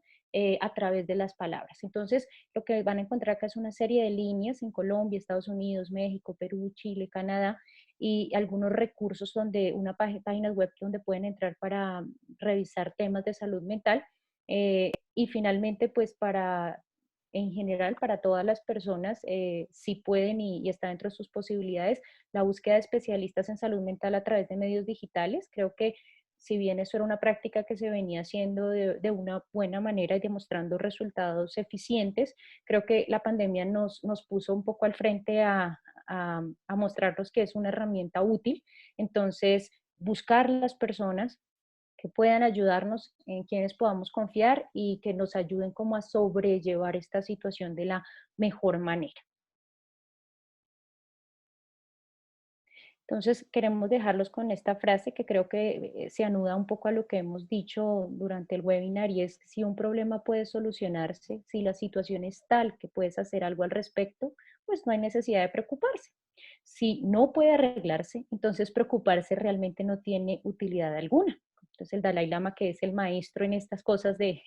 a través de las palabras. Entonces, lo que van a encontrar acá es una serie de líneas en Colombia, Estados Unidos, México, Perú, Chile, Canadá, y algunos recursos donde páginas web donde pueden entrar para revisar temas de salud mental y finalmente pues en general para todas las personas si pueden y está dentro de sus posibilidades la búsqueda de especialistas en salud mental a través de medios digitales. Creo que si bien eso era una práctica que se venía haciendo de una buena manera y demostrando resultados eficientes, creo que la pandemia nos puso un poco al frente a mostrarnos que es una herramienta útil. Entonces, buscar las personas que puedan ayudarnos, en quienes podamos confiar y que nos ayuden como a sobrellevar esta situación de la mejor manera. Entonces, queremos dejarlos con esta frase que creo que se anuda un poco a lo que hemos dicho durante el webinar y es, si un problema puede solucionarse, si la situación es tal que puedes hacer algo al respecto, pues no hay necesidad de preocuparse. Si no puede arreglarse, entonces preocuparse realmente no tiene utilidad alguna. Entonces el Dalai Lama, que es el maestro en estas cosas de,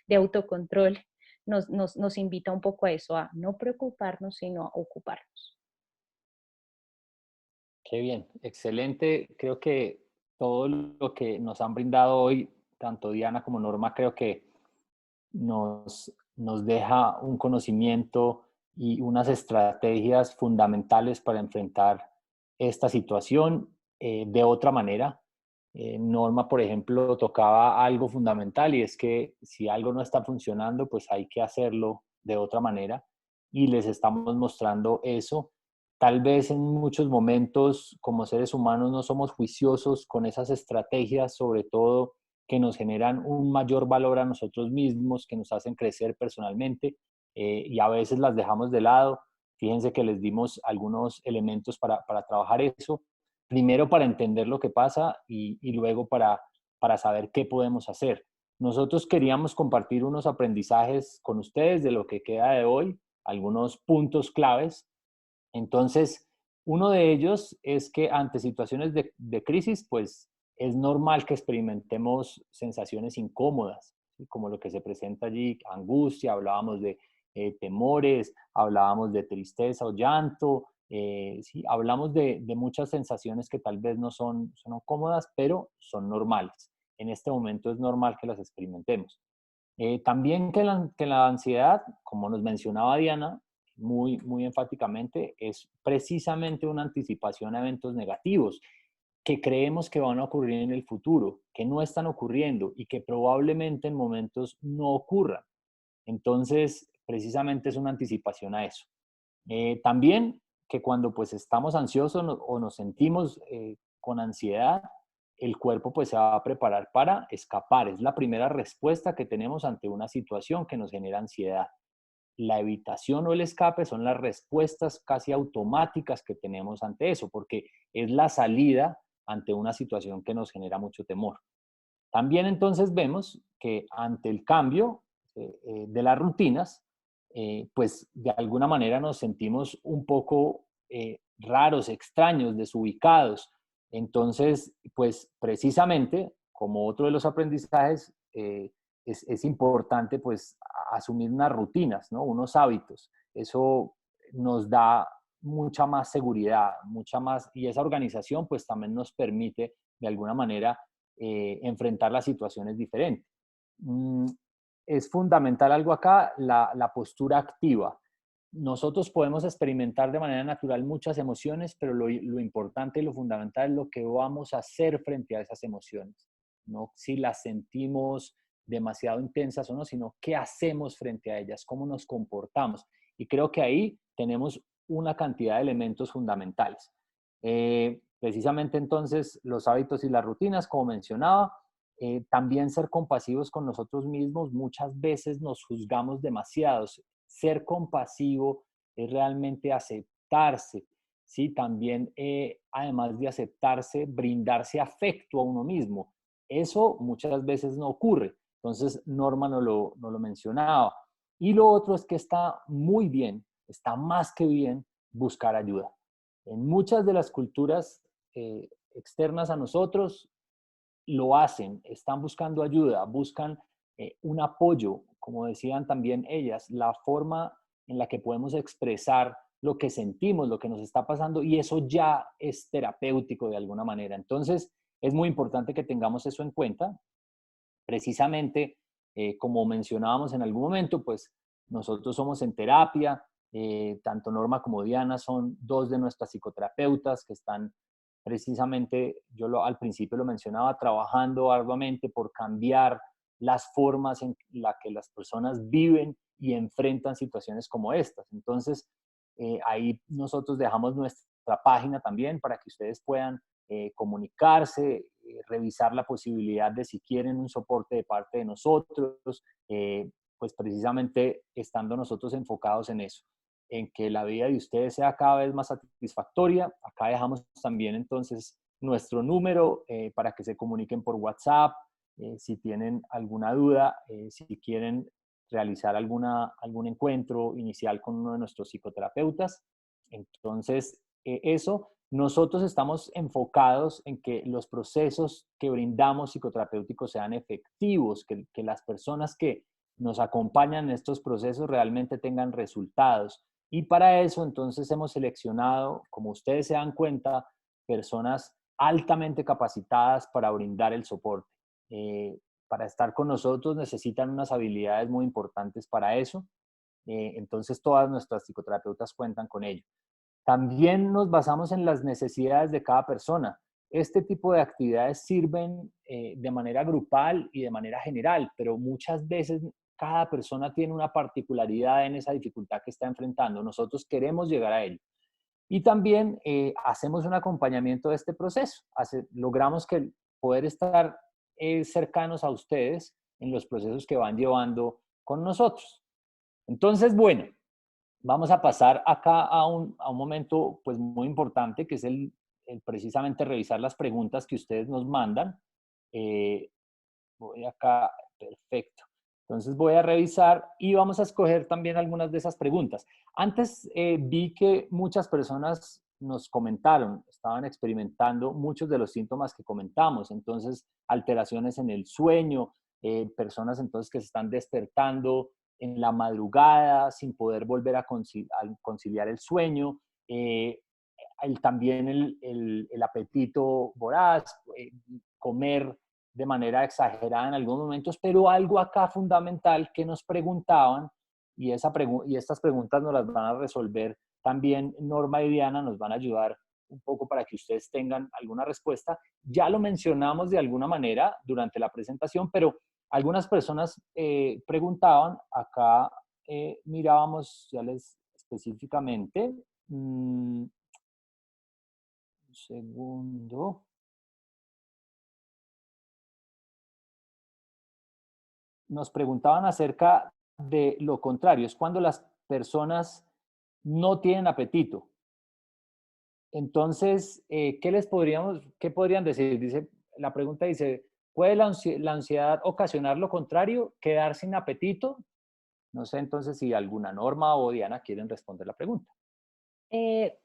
de autocontrol, nos invita un poco a eso, a no preocuparnos, sino a ocuparnos. Qué bien, excelente. Creo que todo lo que nos han brindado hoy, tanto Diana como Norma, creo que nos deja un conocimiento y unas estrategias fundamentales para enfrentar esta situación de otra manera. Norma, por ejemplo, tocaba algo fundamental y es que si algo no está funcionando, pues hay que hacerlo de otra manera y les estamos mostrando eso. Tal vez en muchos momentos como seres humanos no somos juiciosos con esas estrategias, sobre todo que nos generan un mayor valor a nosotros mismos, que nos hacen crecer personalmente y a veces las dejamos de lado. Fíjense que les dimos algunos elementos para trabajar eso, primero para entender lo que pasa y luego para saber qué podemos hacer. Nosotros queríamos compartir unos aprendizajes con ustedes de lo que queda de hoy, algunos puntos claves. Entonces, uno de ellos es que ante situaciones de crisis, pues es normal que experimentemos sensaciones incómodas, ¿sí? Como lo que se presenta allí, angustia, hablábamos de temores, hablábamos de tristeza o llanto, sí, hablamos de muchas sensaciones que tal vez no son cómodas, pero son normales. En este momento es normal que las experimentemos. También que la ansiedad, como nos mencionaba Diana, muy enfáticamente, es precisamente una anticipación a eventos negativos que creemos que van a ocurrir en el futuro, que no están ocurriendo y que probablemente en momentos no ocurran. Entonces, precisamente es una anticipación a eso. También que cuando pues estamos ansiosos o nos sentimos con ansiedad, el cuerpo pues se va a preparar para escapar. Es la primera respuesta que tenemos ante una situación que nos genera ansiedad. La evitación o el escape son las respuestas casi automáticas que tenemos ante eso, porque es la salida ante una situación que nos genera mucho temor. También entonces vemos que ante el cambio de las rutinas, pues de alguna manera nos sentimos un poco raros, extraños, desubicados. Entonces, pues precisamente, como otro de los aprendizajes, es importante pues asumir unas rutinas, ¿no? Unos hábitos. Eso nos da mucha más seguridad, mucha más, y esa organización pues también nos permite de alguna manera enfrentar las situaciones diferentes. Es fundamental algo acá, la postura activa. nosotros podemos experimentar de manera natural muchas emociones, pero lo importante y lo fundamental es lo que vamos a hacer frente a esas emociones. No si las sentimos demasiado intensas o no, sino qué hacemos frente a ellas, cómo nos comportamos. Y creo que ahí tenemos una cantidad de elementos fundamentales. Precisamente entonces los hábitos y las rutinas, como mencionaba, también ser compasivos con nosotros mismos. Muchas veces nos juzgamos demasiado. Ser compasivo es realmente aceptarse, ¿sí? También, además de aceptarse, brindarse afecto a uno mismo. Eso muchas veces no ocurre. Entonces, Norma no lo mencionaba. Y lo otro es que está muy bien, está más que bien buscar ayuda. En muchas de las culturas externas a nosotros lo hacen, están buscando ayuda, buscan un apoyo, como decían también ellas, la forma en la que podemos expresar lo que sentimos, lo que nos está pasando, y eso ya es terapéutico de alguna manera. Entonces, es muy importante que tengamos eso en cuenta. Precisamente, como mencionábamos en algún momento, pues nosotros somos en terapia, tanto Norma como Diana son dos de nuestras psicoterapeutas que están precisamente, al principio lo mencionaba, trabajando arduamente por cambiar las formas en las que las personas viven y enfrentan situaciones como estas. Entonces, ahí nosotros dejamos nuestra página también para que ustedes puedan comunicarse, revisar la posibilidad de si quieren un soporte de parte de nosotros, pues precisamente estando nosotros enfocados en eso, en que la vida de ustedes sea cada vez más satisfactoria. Acá dejamos también entonces nuestro número para que se comuniquen por WhatsApp, si tienen alguna duda, si quieren realizar algún encuentro inicial con uno de nuestros psicoterapeutas. Entonces, eso, nosotros estamos enfocados en que los procesos que brindamos psicoterapéuticos sean efectivos, que las personas que nos acompañan en estos procesos realmente tengan resultados. Y para eso entonces hemos seleccionado, como ustedes se dan cuenta, personas altamente capacitadas para brindar el soporte. Para estar con nosotros necesitan unas habilidades muy importantes para eso. Entonces todas nuestras psicoterapeutas cuentan con ello. También nos basamos en las necesidades de cada persona. Este tipo de actividades sirven de manera grupal y de manera general, pero muchas veces cada persona tiene una particularidad en esa dificultad que está enfrentando. Nosotros queremos llegar a ello. Y también hacemos un acompañamiento de este proceso. Logramos que poder estar cercanos a ustedes en los procesos que van llevando con nosotros. Entonces, bueno, vamos a pasar acá a un momento pues muy importante, que es el precisamente revisar las preguntas que ustedes nos mandan. Voy acá, perfecto. Entonces voy a revisar y vamos a escoger también algunas de esas preguntas. Antes vi que muchas personas nos comentaron, estaban experimentando muchos de los síntomas que comentamos, entonces alteraciones en el sueño, personas entonces que se están despertando en la madrugada sin poder volver a conciliar el sueño, también el apetito voraz, comer de manera exagerada en algunos momentos, pero algo acá fundamental que nos preguntaban, y estas preguntas nos las van a resolver también Norma y Diana, nos van a ayudar un poco para que ustedes tengan alguna respuesta. Ya lo mencionamos de alguna manera durante la presentación, pero algunas personas preguntaban, acá mirábamos, ya les específicamente, un segundo. Nos preguntaban acerca de lo contrario, es cuando las personas no tienen apetito. Entonces, qué podrían decir? La pregunta dice, ¿puede la ansiedad ocasionar lo contrario, quedar sin apetito? No sé entonces si alguna Norma o Diana quieren responder la pregunta. Eh,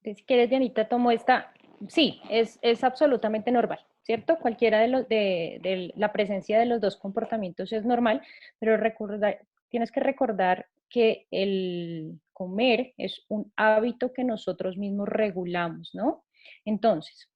si quieres, Dianita, tomo esta. Sí, es absolutamente normal, ¿cierto? Cualquiera de la presencia de los dos comportamientos es normal, pero tienes que recordar que el comer es un hábito que nosotros mismos regulamos, ¿no? Entonces,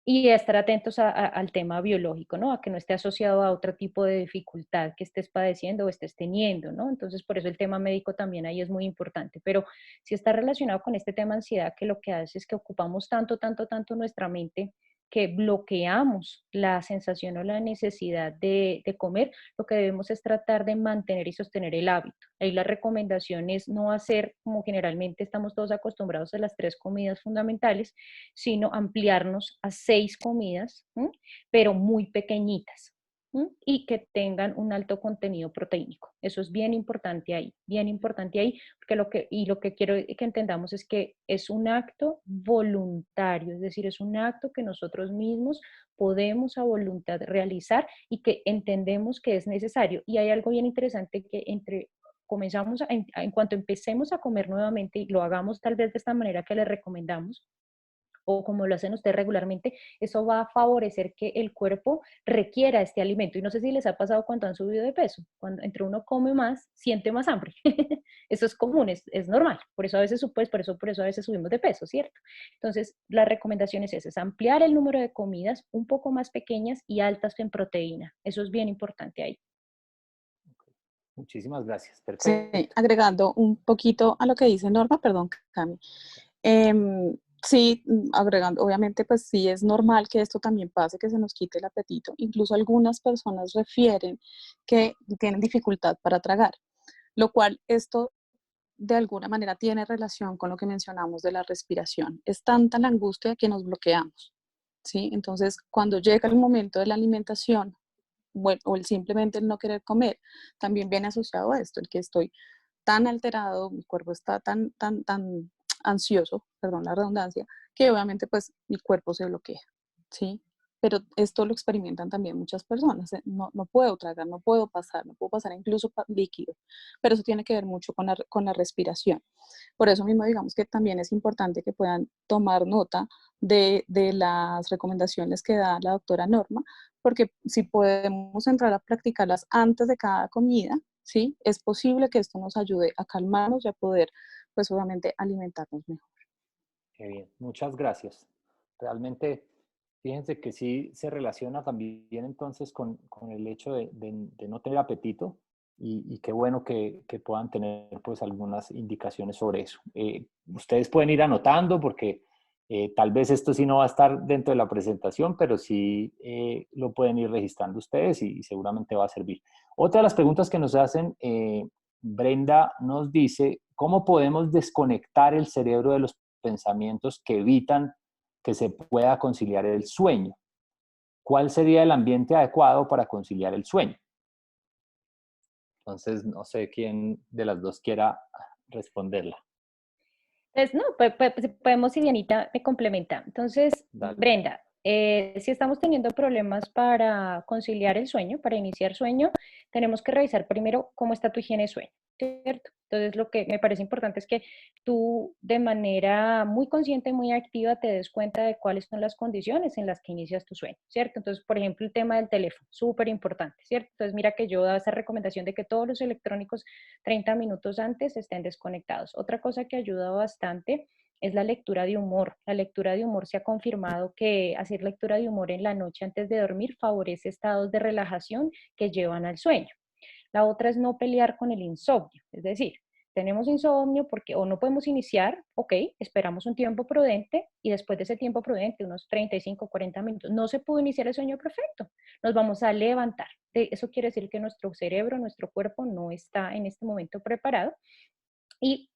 Y estar atentos al tema biológico, ¿no? A que no esté asociado a otro tipo de dificultad que estés padeciendo o estés teniendo, ¿no? Entonces, por eso el tema médico también ahí es muy importante. Pero si está relacionado con este tema ansiedad, que lo que hace es que ocupamos tanto, tanto, tanto nuestra mente que bloqueamos la sensación o la necesidad de comer, lo que debemos es tratar de mantener y sostener el hábito. Ahí la recomendación es no hacer como generalmente estamos todos acostumbrados a las 3 comidas fundamentales, sino ampliarnos a 6 comidas, ¿m? Pero muy pequeñitas, ¿m? Y que tengan un alto contenido proteínico. Eso es bien importante ahí, porque lo que quiero que entendamos es que es un acto voluntario, es decir, es un acto que nosotros mismos podemos a voluntad realizar y que entendemos que es necesario. Y hay algo bien interesante que comenzamos en cuanto empecemos a comer nuevamente y lo hagamos tal vez de esta manera que les recomendamos, o como lo hacen ustedes regularmente, eso va a favorecer que el cuerpo requiera este alimento. Y no sé si les ha pasado cuando han subido de peso, cuando entre uno come más, siente más hambre. Eso es común, es normal. Por eso a veces, pues, por eso a veces subimos de peso, ¿cierto? Entonces, la recomendación es esa, es ampliar el número de comidas un poco más pequeñas y altas en proteína. Eso es bien importante ahí. Muchísimas gracias. Sí, Perfecto. agregando un poquito a lo que dice Norma, perdón, Cami. Sí, agregando, obviamente, pues sí es normal que esto también pase, que se nos quite el apetito. Incluso algunas personas refieren que tienen dificultad para tragar, lo cual esto de alguna manera tiene relación con lo que mencionamos de la respiración. Es tanta la angustia que nos bloqueamos, ¿sí? Entonces, cuando llega el momento de la alimentación, bueno, o simplemente el no querer comer, también viene asociado a esto, el que estoy tan alterado, mi cuerpo está tan ansioso, perdón la redundancia, que obviamente pues mi cuerpo se bloquea, ¿sí? Pero esto lo experimentan también muchas personas, no puedo tragar, no puedo pasar incluso líquido, pero eso tiene que ver mucho con la respiración. Por eso mismo digamos que también es importante que puedan tomar nota de las recomendaciones que da la doctora Norma, porque si podemos entrar a practicarlas antes de cada comida, ¿sí? Es posible que esto nos ayude a calmarnos y a poder, pues obviamente, alimentarnos mejor. Qué bien, muchas gracias. Realmente, fíjense que sí se relaciona también entonces con el hecho de no tener apetito y qué bueno que puedan tener pues algunas indicaciones sobre eso. Ustedes pueden ir anotando porque tal vez esto sí no va a estar dentro de la presentación, pero sí lo pueden ir registrando ustedes y seguramente va a servir. Otra de las preguntas que nos hacen, Brenda nos dice, ¿cómo podemos desconectar el cerebro de los pensamientos que evitan que se pueda conciliar el sueño? ¿Cuál sería el ambiente adecuado para conciliar el sueño? Entonces, no sé quién de las dos quiera responderla. Pues no, pues, podemos, si Dianita me complementa. Entonces, Dale. Brenda, si estamos teniendo problemas para conciliar el sueño, para iniciar sueño, tenemos que revisar primero cómo está tu higiene de sueño, ¿cierto? Entonces, lo que me parece importante es que tú de manera muy consciente, muy activa, te des cuenta de cuáles son las condiciones en las que inicias tu sueño, ¿cierto? Entonces, por ejemplo, el tema del teléfono, súper importante, ¿cierto? Entonces, mira que yo da esa recomendación de que todos los electrónicos 30 minutos antes estén desconectados. Otra cosa que ayuda bastante es la lectura de humor. La lectura de humor se ha confirmado que hacer lectura de humor en la noche antes de dormir favorece estados de relajación que llevan al sueño. La otra es no pelear con el insomnio, es decir, tenemos insomnio porque o no podemos iniciar, ok, esperamos un tiempo prudente y después de ese tiempo prudente, unos 35, 40 minutos, no se pudo iniciar el sueño perfecto, nos vamos a levantar. Eso quiere decir que nuestro cerebro, nuestro cuerpo no está en este momento preparado y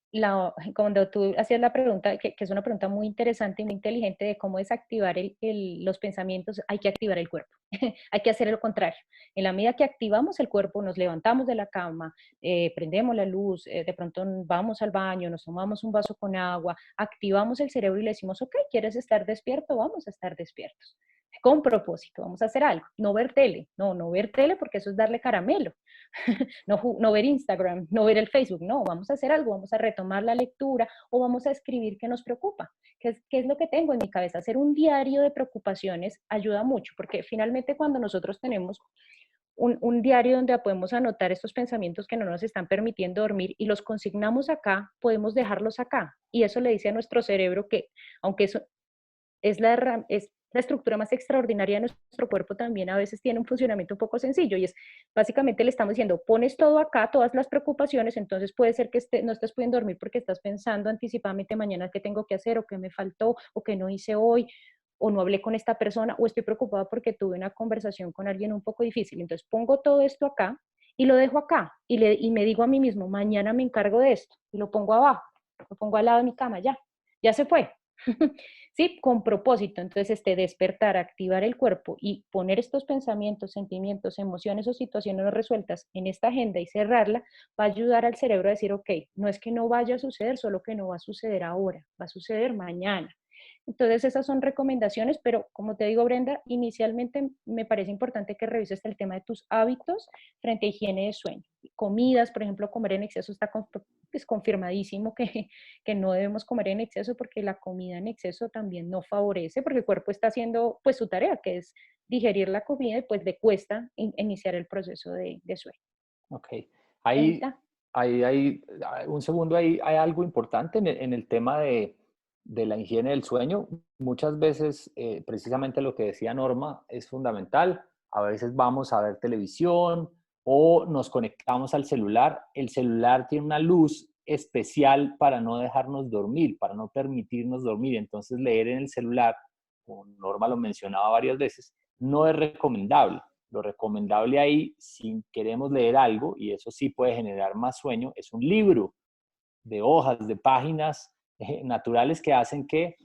cuando tú hacías la pregunta, que es una pregunta muy interesante y muy inteligente de cómo desactivar los pensamientos, hay que activar el cuerpo, hay que hacer lo contrario. En la medida que activamos el cuerpo, nos levantamos de la cama, prendemos la luz, de pronto vamos al baño, nos tomamos un vaso con agua, activamos el cerebro y le decimos, ok, ¿quieres estar despierto? Vamos a estar despiertos. Con propósito, vamos a hacer algo, no ver tele, no ver tele porque eso es darle caramelo, no ver Instagram, no ver el Facebook, no, vamos a hacer algo, vamos a retomar la lectura o vamos a escribir qué nos preocupa, qué es lo que tengo en mi cabeza. Hacer un diario de preocupaciones ayuda mucho, porque finalmente cuando nosotros tenemos un diario donde podemos anotar estos pensamientos que no nos están permitiendo dormir y los consignamos acá, podemos dejarlos acá. Y eso le dice a nuestro cerebro que, aunque eso es la estructura más extraordinaria de nuestro cuerpo también a veces tiene un funcionamiento un poco sencillo, y es básicamente le estamos diciendo, pones todo acá, todas las preocupaciones, entonces puede ser que no estés pudiendo dormir porque estás pensando anticipadamente mañana qué tengo que hacer, o qué me faltó, o qué no hice hoy, o no hablé con esta persona, o estoy preocupada porque tuve una conversación con alguien un poco difícil. Entonces pongo todo esto acá y lo dejo acá, y me digo a mí mismo, mañana me encargo de esto, y lo pongo abajo, lo pongo al lado de mi cama, ya se fue. Sí, con propósito. Entonces, despertar, activar el cuerpo y poner estos pensamientos, sentimientos, emociones o situaciones no resueltas en esta agenda y cerrarla, va a ayudar al cerebro a decir, ok, no es que no vaya a suceder, solo que no va a suceder ahora, va a suceder mañana. Entonces, esas son recomendaciones, pero como te digo, Brenda, inicialmente me parece importante que revises el tema de tus hábitos frente a higiene de sueño. Comidas, por ejemplo, comer en exceso está pues, confirmadísimo que no debemos comer en exceso, porque la comida en exceso también no favorece, porque el cuerpo está haciendo pues su tarea, que es digerir la comida, y pues le cuesta iniciar el proceso de sueño. Ok. Ahí Ahí, está. un segundo, ahí hay algo importante en el tema de la higiene del sueño. Muchas veces, precisamente lo que decía Norma, es fundamental. A veces vamos a ver televisión o nos conectamos al celular. El celular tiene una luz especial para no dejarnos dormir, para no permitirnos dormir. Entonces, leer en el celular, como Norma lo mencionaba varias veces, no es recomendable. Lo recomendable ahí, si queremos leer algo, y eso sí puede generar más sueño, es un libro de hojas, de páginas naturales que hacen que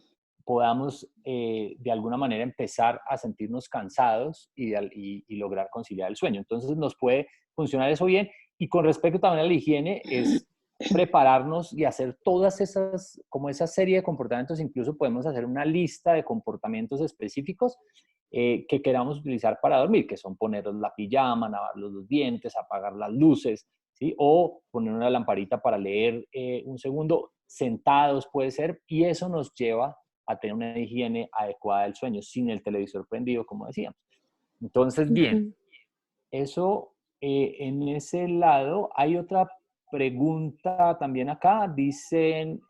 podamos de alguna manera empezar a sentirnos cansados y lograr conciliar el sueño. Entonces nos puede funcionar eso bien. Y con respecto también a la higiene, es prepararnos y hacer todas esas, como esa serie de comportamientos. Incluso podemos hacer una lista de comportamientos específicos que queramos utilizar para dormir, que son ponernos la pijama, lavar los dientes, apagar las luces, ¿sí? O poner una lamparita para leer un segundo, sentados puede ser, y eso nos lleva a tener una higiene adecuada del sueño, sin el televisor prendido, como decíamos. Entonces, bien, eso en ese lado. Hay otra pregunta también acá. Dicen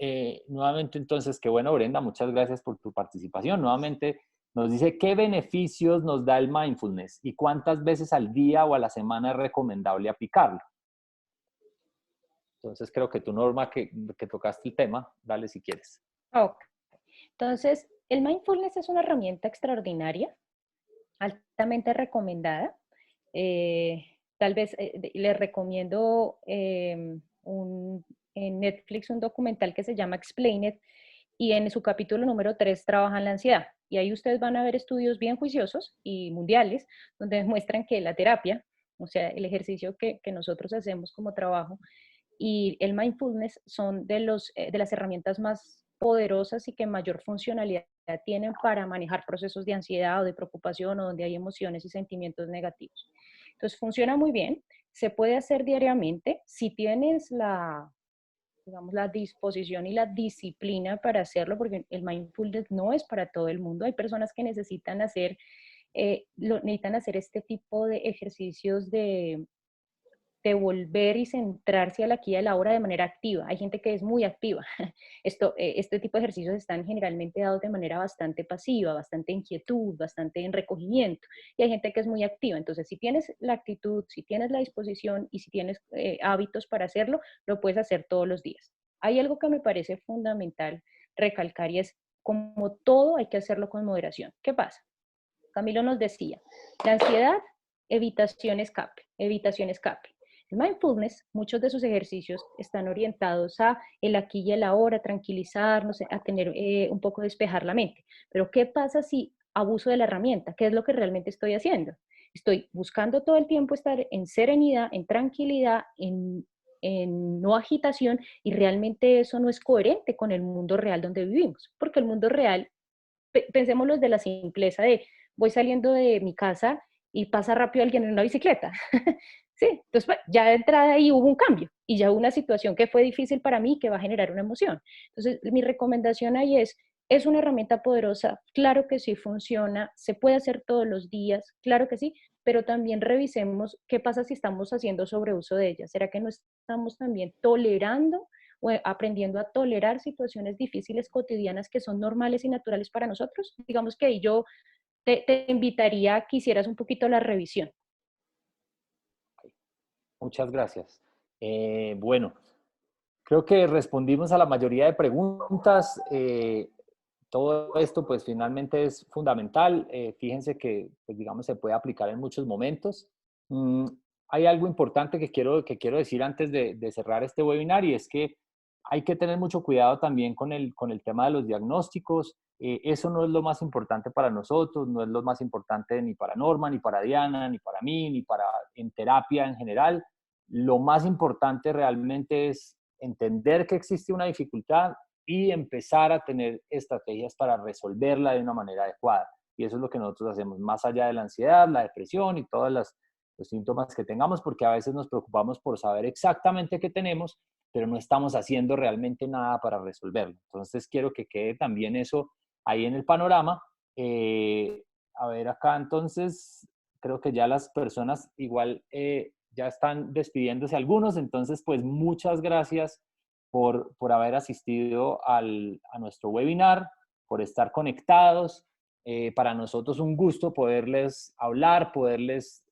nuevamente entonces, que bueno, Brenda, muchas gracias por tu participación. Nuevamente nos dice, ¿qué beneficios nos da el mindfulness y cuántas veces al día o a la semana es recomendable aplicarlo? Entonces creo que tú, Norma, que tocaste el tema, dale si quieres. Ok. Entonces, el mindfulness es una herramienta extraordinaria, altamente recomendada. Tal vez les recomiendo en Netflix un documental que se llama Explain It, y en su capítulo número 3 trabajan la ansiedad. Y ahí ustedes van a ver estudios bien juiciosos y mundiales donde demuestran que la terapia, o sea, el ejercicio que nosotros hacemos como trabajo, y el mindfulness son de las herramientas más poderosas y que mayor funcionalidad tienen para manejar procesos de ansiedad o de preocupación, o donde hay emociones y sentimientos negativos. Entonces funciona muy bien, se puede hacer diariamente si tienes digamos, la disposición y la disciplina para hacerlo, porque el mindfulness no es para todo el mundo. Hay personas que necesitan hacer este tipo de ejercicios de volver y centrarse al aquí y a la hora de manera activa. Hay gente que es muy activa. Este tipo de ejercicios están generalmente dados de manera bastante pasiva, bastante inquietud, bastante en recogimiento. Y hay gente que es muy activa. Entonces, si tienes la actitud, si tienes la disposición y si tienes hábitos para hacerlo, lo puedes hacer todos los días. Hay algo que me parece fundamental recalcar, y es, como todo hay que hacerlo con moderación. ¿Qué pasa? Camilo nos decía, la ansiedad, evitación, escape, evitación, escape. El mindfulness, muchos de sus ejercicios están orientados a el aquí y el ahora, tranquilizarnos, a tener un poco despejar la mente. Pero ¿qué pasa si abuso de la herramienta? ¿Qué es lo que realmente estoy haciendo? Estoy buscando todo el tiempo estar en serenidad, en tranquilidad, en no agitación, y realmente eso no es coherente con el mundo real donde vivimos, porque el mundo real, pensémoslo desde la simpleza de voy saliendo de mi casa y pasa rápido alguien en una bicicleta. Sí, entonces pues, ya de entrada ahí hubo un cambio y ya hubo una situación que fue difícil para mí, que va a generar una emoción. Entonces, mi recomendación ahí es una herramienta poderosa, claro que sí funciona, se puede hacer todos los días, claro que sí, pero también revisemos qué pasa si estamos haciendo sobreuso de ella. ¿Será que no estamos también tolerando aprendiendo a tolerar situaciones difíciles cotidianas que son normales y naturales para nosotros. Digamos que ahí yo te invitaría a que hicieras un poquito la revisión. Muchas gracias. Bueno, creo que respondimos a la mayoría de preguntas. Todo esto pues finalmente es fundamental. Fíjense que pues, digamos se puede aplicar en muchos momentos. Mm, Hay algo importante que quiero decir antes de cerrar este webinar y es que hay que tener mucho cuidado también con el tema de los diagnósticos. Eso no es lo más importante para nosotros, no es lo más importante ni para Norma, ni para Diana, ni para mí, ni para en terapia en general. Lo más importante realmente es entender que existe una dificultad y empezar a tener estrategias para resolverla de una manera adecuada. Y eso es lo que nosotros hacemos, más allá de la ansiedad, la depresión y todos los síntomas que tengamos, porque a veces nos preocupamos por saber exactamente qué tenemos, pero no estamos haciendo realmente nada para resolverlo. Entonces quiero que quede también eso ahí en el panorama. A ver acá, entonces, creo que ya las personas igual ya están despidiéndose algunos, entonces pues muchas gracias por haber asistido a nuestro webinar, por estar conectados. Para nosotros un gusto poderles hablar, poderles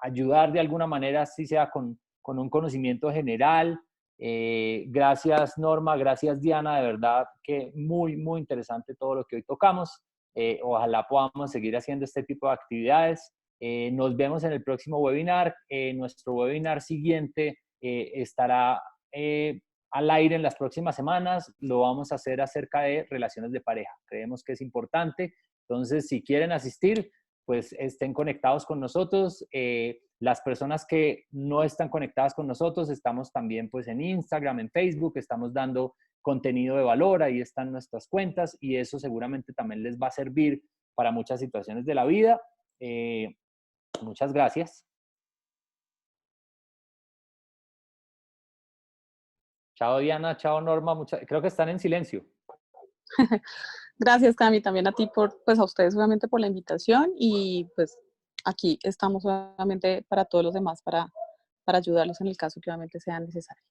ayudar de alguna manera, si sea con un conocimiento general. Gracias Norma, gracias Diana, de verdad que muy, muy interesante todo lo que hoy tocamos. Ojalá podamos seguir haciendo este tipo de actividades. Nos vemos en el próximo webinar. Nuestro webinar siguiente estará al aire en las próximas semanas. Lo vamos a hacer acerca de relaciones de pareja. Creemos que es importante. Entonces, si quieren asistir, pues estén conectados con nosotros. Las personas que no están conectadas con nosotros, estamos también pues en Instagram, en Facebook, estamos dando contenido de valor, ahí están nuestras cuentas y eso seguramente también les va a servir para muchas situaciones de la vida. Muchas gracias. Chao Diana, chao Norma, creo que están en silencio. Gracias, Cami, también a ti pues a ustedes obviamente por la invitación y pues aquí estamos obviamente para todos los demás para ayudarlos en el caso que obviamente sean necesarios.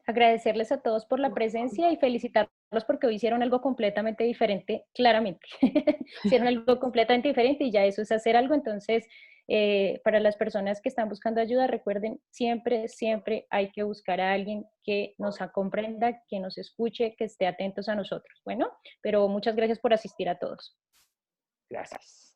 Agradecerles a todos por la presencia y felicitarlos porque hoy hicieron algo completamente diferente, claramente. Hicieron algo completamente diferente y ya eso es hacer algo. Entonces, para las personas que están buscando ayuda, recuerden, siempre, siempre hay que buscar a alguien que nos comprenda, que nos escuche, que esté atentos a nosotros. Bueno, pero muchas gracias por asistir a todos. Gracias.